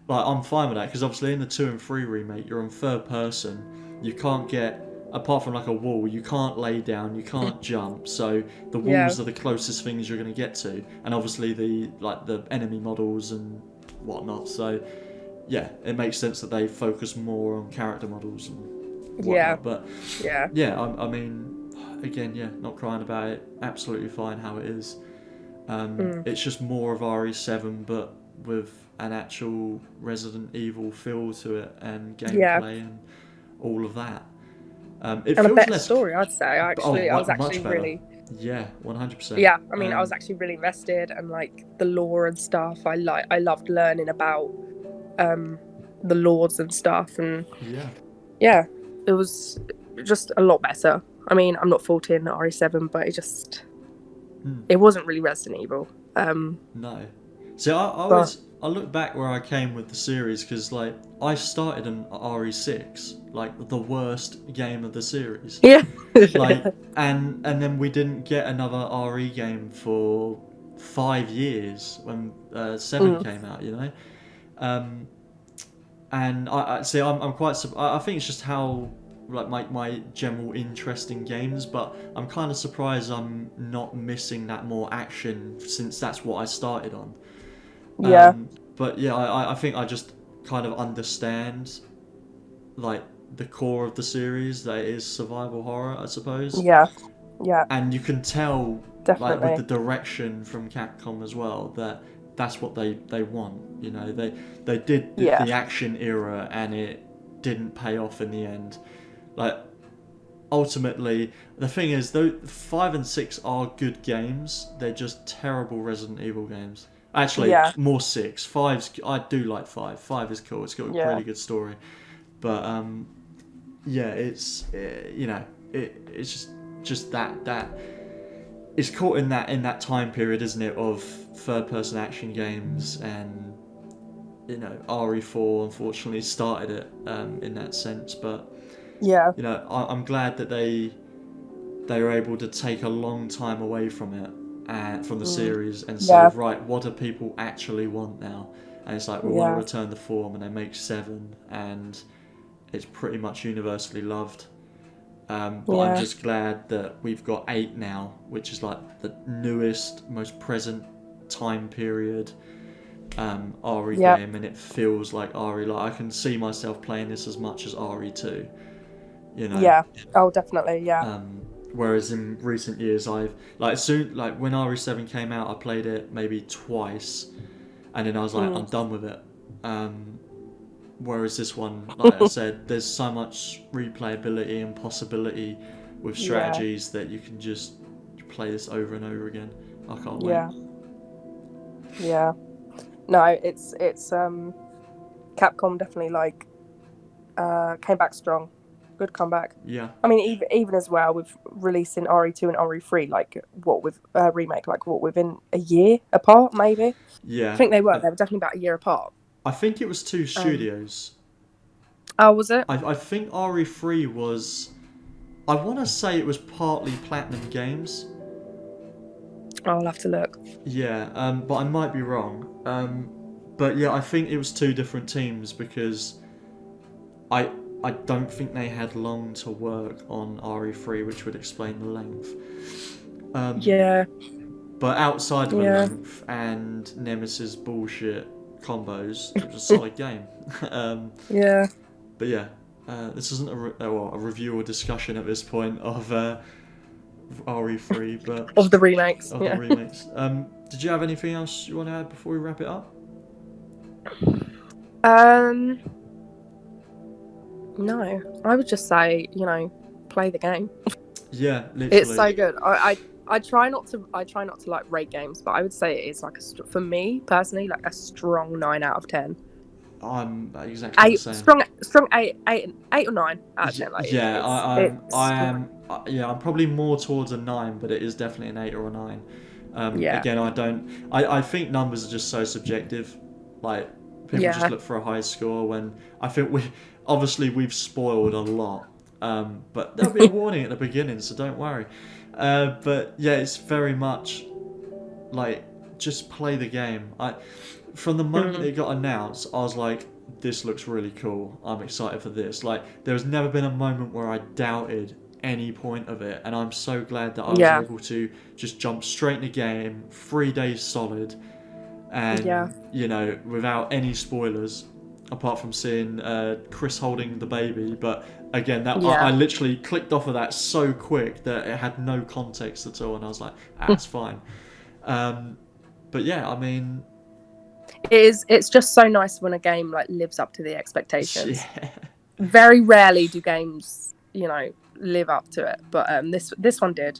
Like, I'm fine with that, because obviously in the 2 and 3 remake, you're in third person. You can't get, apart from like a wall, you can't lay down, you can't jump. So the walls are the closest things you're going to get to, and obviously the enemy models and whatnot. So yeah, it makes sense that they focus more on character models and whatnot. But I mean, again, not crying about it. Absolutely fine how it is. It's just more of RE7, but with an actual Resident Evil feel to it and gameplay and all of that. It and feels a better less story, I'd say. I was actually really 100%. Yeah, I mean, I was actually really invested, and like the lore and stuff. I loved learning about the lords and stuff, and it was just a lot better. I mean, I'm not faulting RE7, but it wasn't really Resident Evil. No. See, I look back where I came with the series, because like I started in RE6, like the worst game of the series. Yeah. Like, and then we didn't get another RE game for 5 years when 7 came out, you know. And I'm quite. I think it's just how like my general interest in games, but I'm kind of surprised I'm not missing that more action, since that's what I started on. But yeah, I think I just kind of understand like the core of the series, that it is survival horror, I suppose. Yeah. And you can tell, definitely, like with the direction from Capcom as well, that that's what they want. You know, they did the action era, and it didn't pay off in the end. Like, ultimately, the thing is, though, 5 and 6 are good games, they're just terrible Resident Evil games. Actually, more 6. 5's, I do like 5. 5 is cool. It's got a really good story. But it's you know, it's just that it's caught in that time period, isn't it, of third person action games, and you know, RE4 unfortunately started it in that sense. But you know, I'm glad that they were able to take a long time away from it, and from the series and say, right, what do people actually want now? And it's like, we want to return the form, and they make 7, and it's pretty much universally loved. But I'm just glad that we've got 8 now, which is like the newest, most present time period RE game, and it feels like RE. Like, I can see myself playing this as much as RE2. You know. Yeah. Oh, definitely. Yeah. Whereas in recent years, I've like when RE7 came out, I played it maybe twice, and then I was like, I'm done with it. Whereas this one, like I said, there's so much replayability and possibility with strategies that you can just play this over and over again. I can't wait. Yeah. No, it's Capcom definitely like came back strong. Good comeback. Yeah. I mean, even as well with releasing RE2 and RE3, like what with remake, like what within a year apart, maybe. Yeah. I think they were definitely about a year apart. I think it was 2 studios. Oh, was it? I think RE3 was. I want to say it was partly Platinum Games. I'll have to look. Yeah, but I might be wrong. But yeah, I think it was 2 different teams, because I don't think they had long to work on RE3, which would explain the length. But outside of the length and Nemesis bullshit combos, it was a solid game. But yeah, this isn't a review or discussion at this point of RE3, but of the remakes. The remakes. Did you have anything else you want to add before we wrap it up? No, I would just say, play the game. Yeah, literally. It's so good. I try not to like rate games, but I would say it is like for me personally, like a strong 9 out of 10. I'm exactly the same. Strong 8 or 9 out of 10. Like, I'm probably more towards a 9, but it is definitely an 8 or a 9. Again, I think numbers are just so subjective. Like, people just look for a high score, when I think we've spoiled a lot. But there'll be a warning at the beginning, so don't worry. But yeah, it's very much like, just play the game. From the moment it got announced, I was like, this looks really cool. I'm excited for this. Like, there's never been a moment where I doubted any point of it, and I'm so glad that I was able to just jump straight in the game, 3 days solid, and without any spoilers, apart from seeing Chris holding the baby. But again, I literally clicked off of that so quick that it had no context at all, and I was like, that's fine. But yeah, I mean, it's just so nice when a game like lives up to the expectations. Yeah. Very rarely do games, live up to it, but this one did.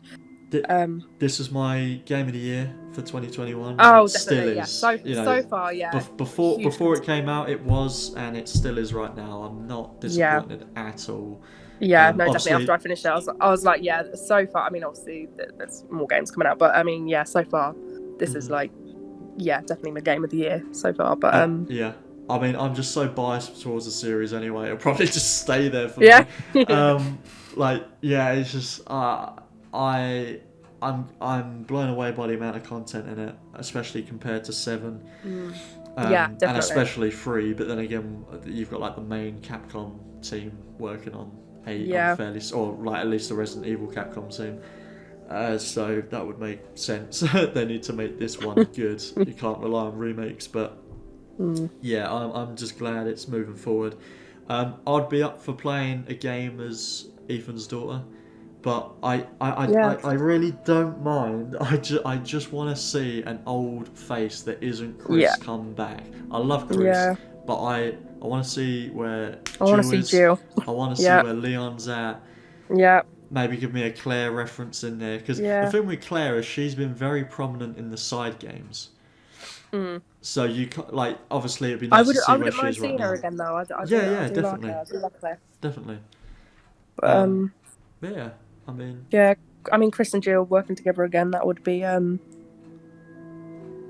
This was my game of the year for 2021. Oh, definitely. Still is. So far, yeah. Before it came out, it was, and it still is right now. I'm not disappointed at all. Yeah, no, definitely. After I finished it, I was like, yeah. So far, I mean, obviously, there's more games coming out, but I mean, yeah. So far, this is like, definitely my game of the year so far. But yeah. I mean, I'm just so biased towards the series anyway. It'll probably just stay there for me. It's just I'm blown away by the amount of content in it, especially compared to 7. Definitely. And especially 3. But then again, you've got like the main Capcom team working on 8, or like at least the Resident Evil Capcom team. So that would make sense. They need to make this one good. You can't rely on remakes, but yeah, I'm just glad it's moving forward. I'd be up for playing a game as Ethan's daughter, but I really don't mind. I just want to see an old face that isn't Chris come back. I love Chris, but I want to see where Jill. I want to see where Leon's at. Yeah. Maybe give me a Claire reference in there, because the thing with Claire is she's been very prominent in the side games. So you like, obviously it'd be nice to see where she is right now. Her again though. I definitely. Like her. I do like Claire. Definitely. But, I mean. Yeah, I mean, Chris and Jill working together again. That would be. I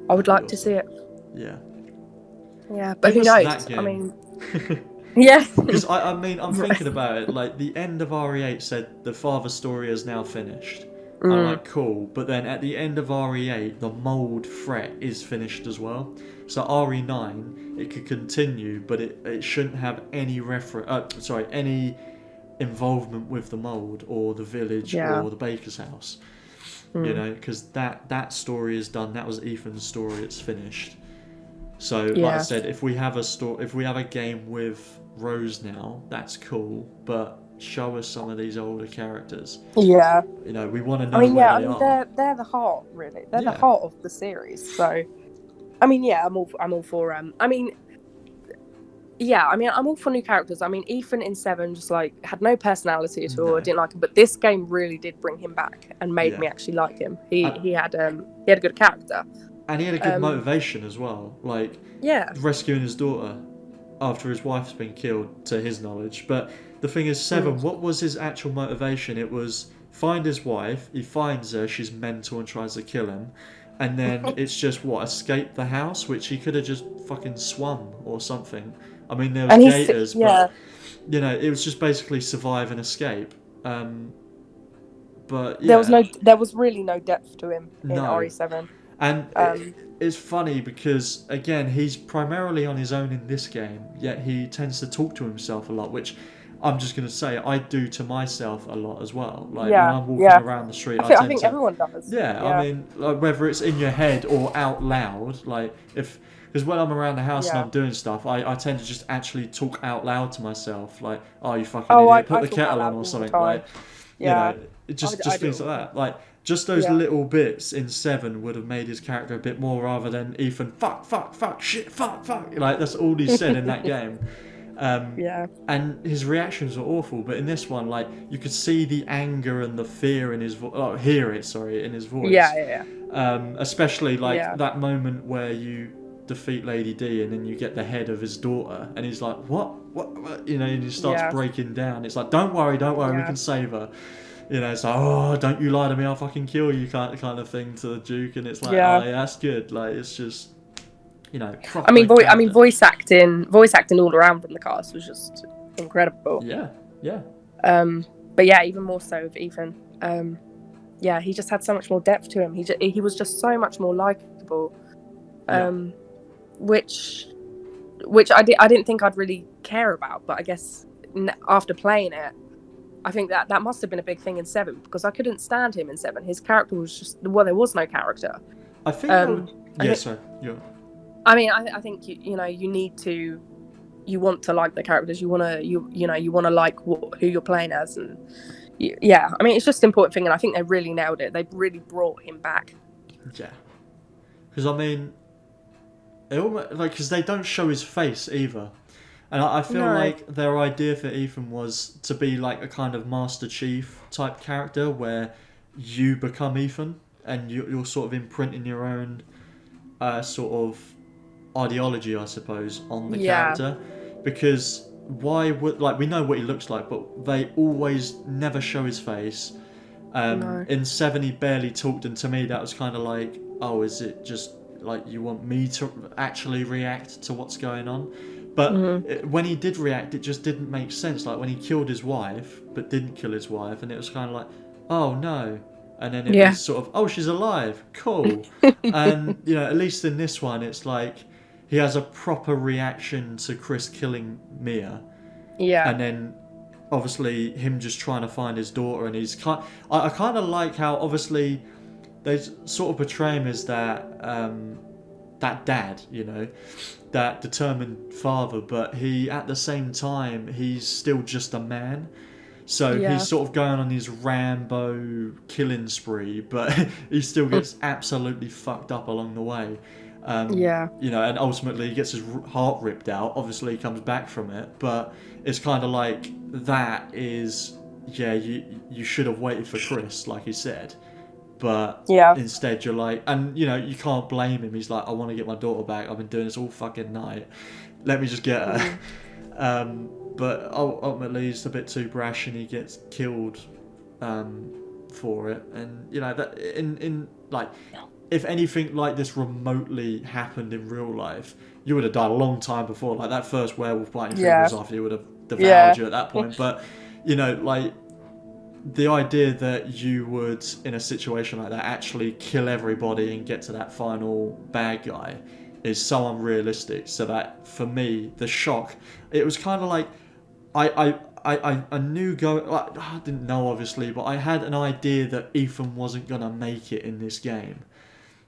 would like to see it. Yeah. Yeah, but who knows? I mean. Yeah. Because I mean, I'm thinking about it. Like, the end of RE8 said the father story is now finished. I'm like, cool. But then at the end of RE8, the mold threat is finished as well. So RE9, it could continue, but it shouldn't have any any involvement with the mold or the village or the baker's house. You know, because that story is done. That was Ethan's story. It's finished. So, like I said, if we have a game with Rose now, that's cool. But show us some of these older characters. Yeah. You know, we want to know where they are. They're the heart, really. They're the heart of the series. So, I mean, I'm all for I'm all for new characters. I mean, Ethan in 7 just like had no personality at all. No. I didn't like him, but this game really did bring him back and made me actually like him. He had a good character, and he had a good motivation as well. Like rescuing his daughter after his wife's been killed, to his knowledge. But the thing is, 7, what was his actual motivation? It was find his wife. He finds her. She's mental and tries to kill him. And then it's just escape the house, which he could have just fucking swum or something. I mean, there was gators, but you know, it was just basically survive and escape. But there was really no depth to him in RE7. And it's funny because again, he's primarily on his own in this game, yet he tends to talk to himself a lot, which I'm just going to say I do to myself a lot as well. Like when I'm walking around the street, I think everyone does. I mean, like, whether it's in your head or out loud, like because when I'm around the house and I'm doing stuff, I tend to just actually talk out loud to myself, like, "Oh, you fucking idiot! Put the kettle on" or something. Like, you know, just things like that. Like, just those little bits in 7 would have made his character a bit more, rather than Ethan, fuck, shit, fuck. Like, that's all he said in that game. And his reactions were awful, but in this one, like, you could see the anger and the fear in his voice. In his voice. Especially like that moment where you defeat Lady D and then you get the head of his daughter and he's like, what? You know, and he starts breaking down. It's like, don't worry, we can save her. You know, it's like, oh, don't you lie to me, I'll fucking kill you, kind of thing to the Duke. And it's like, oh yeah, that's good. Like, it's just, you know, voice acting all around from the cast was just incredible. But even more so with Ethan. He just had so much more depth to him. He was just so much more likable. Which I didn't think I'd really care about, but I guess after playing it, I think that must have been a big thing in 7, because I couldn't stand him in 7. His character was just, there was no character. I think I think you want to like the characters. You want to like who you're playing as, and I mean, it's just an important thing, and I think they really nailed it. They really brought him back. Yeah, because I mean, because they don't show his face either. And I feel like their idea for Ethan was to be like a kind of Master Chief type character where you become Ethan and you're sort of imprinting your own sort of ideology, I suppose, on the character. Because why would, like, we know what he looks like, but they always never show his face. In 7 he barely talked, and to me that was kind of like, oh, is it just like you want me to actually react to what's going on? But when he did react, it just didn't make sense. Like when he killed his wife, but didn't kill his wife, and it was kind of like, oh no. And then it was sort of, oh, she's alive, cool. And, you know, at least in this one, it's like he has a proper reaction to Chris killing Mia. Yeah. And then, obviously, him just trying to find his daughter, and I kind of like how, obviously, they sort of portray him as that dad, you know, that determined father, but at the same time, he's still just a man. So he's sort of going on his Rambo killing spree, but he still gets absolutely fucked up along the way. You know, and ultimately he gets his heart ripped out. Obviously he comes back from it, but it's kind of like, that is, you should have waited for Chris, like he said. But instead you're like, and you know, you can't blame him. He's like, I want to get my daughter back. I've been doing this all fucking night. Let me just get her. But ultimately he's a bit too brash and he gets killed for it. And you know, that in like, if anything like this remotely happened in real life, you would have died a long time before. Like that first werewolf biting fingers off, you would have devoured you at that point. But you know, like, the idea that you would, in a situation like that, actually kill everybody and get to that final bad guy is so unrealistic. So that, for me, the shock, it was kind of like, I knew like, I didn't know obviously, but I had an idea that Ethan wasn't gonna make it in this game,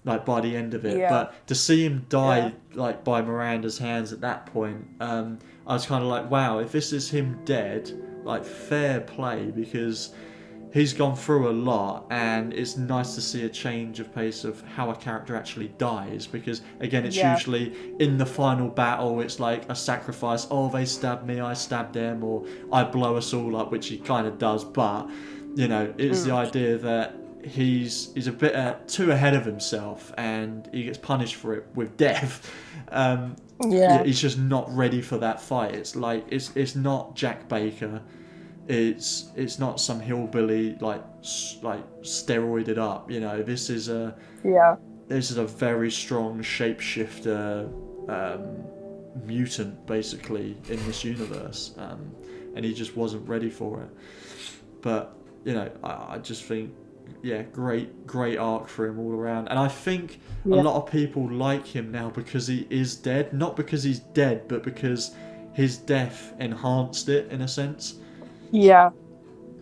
like by the end of it. Yeah. But to see him die like by Miranda's hands at that point, I was kind of like, wow, if this is him dead, like fair play, because he's gone through a lot, and it's nice to see a change of pace of how a character actually dies, because again, it's usually in the final battle, it's like a sacrifice. Oh, they stabbed me, I stabbed them, or I blow us all up, which he kind of does, but you know, it's the idea that he's a bit too ahead of himself, and he gets punished for it with death. He's just not ready for that fight. It's like it's not Jack Baker. It's not some hillbilly like steroided up. You know, this is a very strong shapeshifter mutant basically in this universe, and he just wasn't ready for it. But you know, I just think great arc for him all around, and I think a lot of people like him now because he is dead, not because he's dead, but because his death enhanced it in a sense. Yeah.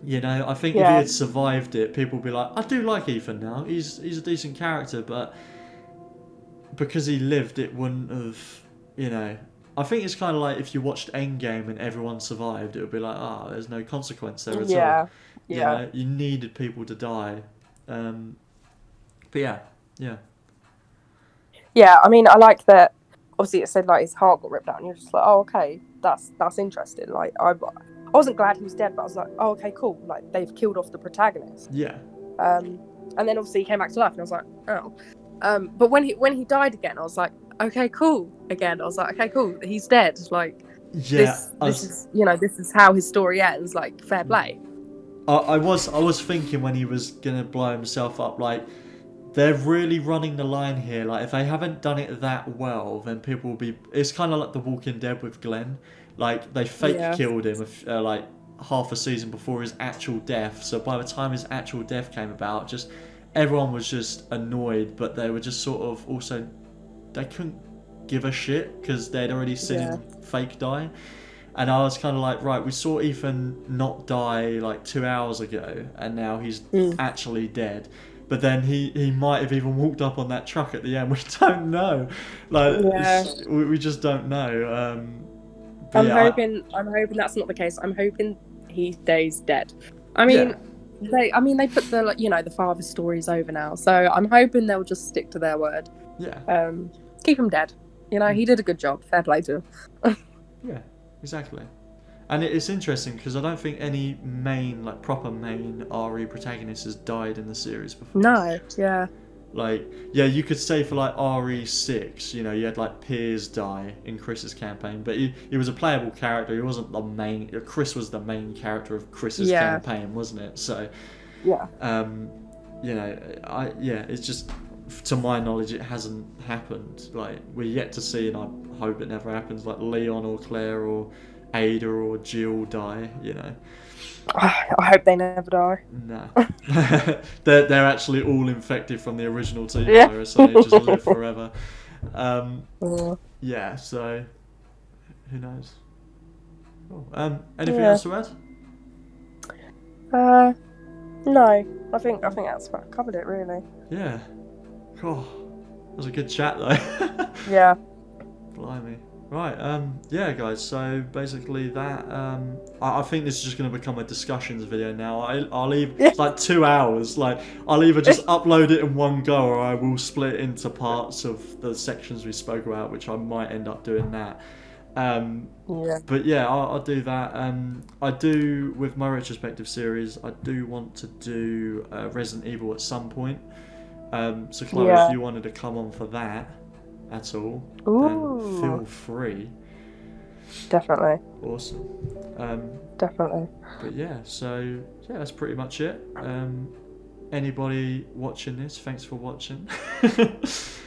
You know, I think if he had survived it, people would be like, I do like Ethan now. He's a decent character, but because he lived, it wouldn't have, you know. I think it's kind of like if you watched Endgame and everyone survived, it would be like, there's no consequence there at all. You know, you needed people to die. But yeah. Yeah, I mean, I like that. Obviously, it said like his heart got ripped out, and you're just like, oh, okay, that's interesting. Like, I wasn't glad he was dead, but I was like, oh, okay, cool. Like, they've killed off the protagonist. Yeah. And then obviously he came back to life, and I was like, oh. But when he died again, I was like, okay, cool. Again, I was like, okay, cool. He's dead. Like, this is, you know, this is how his story ends. Like, fair play. I was thinking when he was gonna blow himself up, like, they're really running the line here. Like, if they haven't done it that well, then people will be. It's kind of like The Walking Dead with Glenn. Like, they fake killed him like half a season before his actual death. So by the time his actual death came about, just everyone was just annoyed, but they were just sort of also, they couldn't give a shit because they'd already seen him fake die. And I was kind of like, right, we saw Ethan not die like 2 hours ago, and now he's actually dead. But then he might have even walked up on that truck at the end. We don't know. Like, we just don't know. I'm hoping that's not the case. I'm hoping he stays dead. I mean, they put the, like, you know, the father stories over now, so I'm hoping they'll just stick to their word. Yeah. Keep him dead. You know, he did a good job. Fair play to him. Yeah, exactly. And it's interesting because I don't think any main, like, proper main RE protagonist has died in the series before. No. Yeah. Like, yeah, you could say for like RE6, you know, you had like Piers die in Chris's campaign, but he was a playable character. He wasn't the main. Chris was the main character of Chris's campaign, wasn't it? So, yeah. You know, it's just, to my knowledge, it hasn't happened. Like, we're yet to see, and I hope it never happens. Like Leon or Claire or Ada or Jill die. You know. I hope they never die. No. they're actually all infected from the original T virus, so they just live forever. Yeah, so who knows? Cool. Anything else to add? No. I think that's about covered it, really. Yeah. Cool. That was a good chat though. Yeah. Blimey. Right, yeah guys, so basically that, I think this is just going to become a discussions video now. I'll leave, it's like 2 hours, like, I'll either just upload it in one go, or I will split it into parts of the sections we spoke about, which I might end up doing that. But yeah, I'll do that. I do, with my retrospective series, I do want to do Resident Evil at some point. So Chloe, if you wanted to come on for that at all, then feel free. Definitely. Awesome. Definitely. But yeah, so yeah, that's pretty much it. Anybody watching this, thanks for watching. Thanks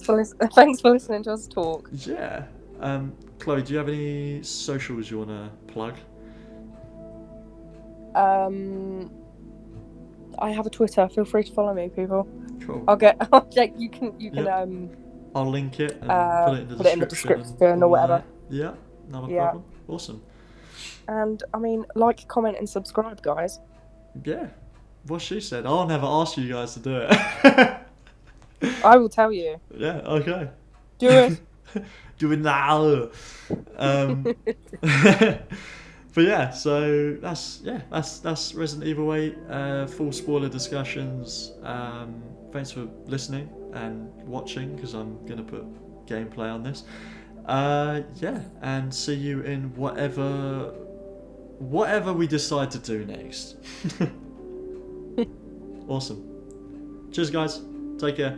for listening to us talk. Yeah. Chloe, do you have any socials you want to plug? I have a Twitter. Feel free to follow me, people. Cool. You can Yep. I'll link it and put it in the description, or whatever. That. Yeah, not a problem. Awesome. And I mean, like, comment, and subscribe, guys. Yeah. What she said. I'll never ask you guys to do it. I will tell you. Yeah. Okay. Do it. Do it now. But yeah, so that's Resident Evil 8. Full spoiler discussions. Thanks for listening and watching, because I'm gonna put gameplay on this. Yeah, and see you in whatever we decide to do next. Awesome. Cheers, guys. Take care.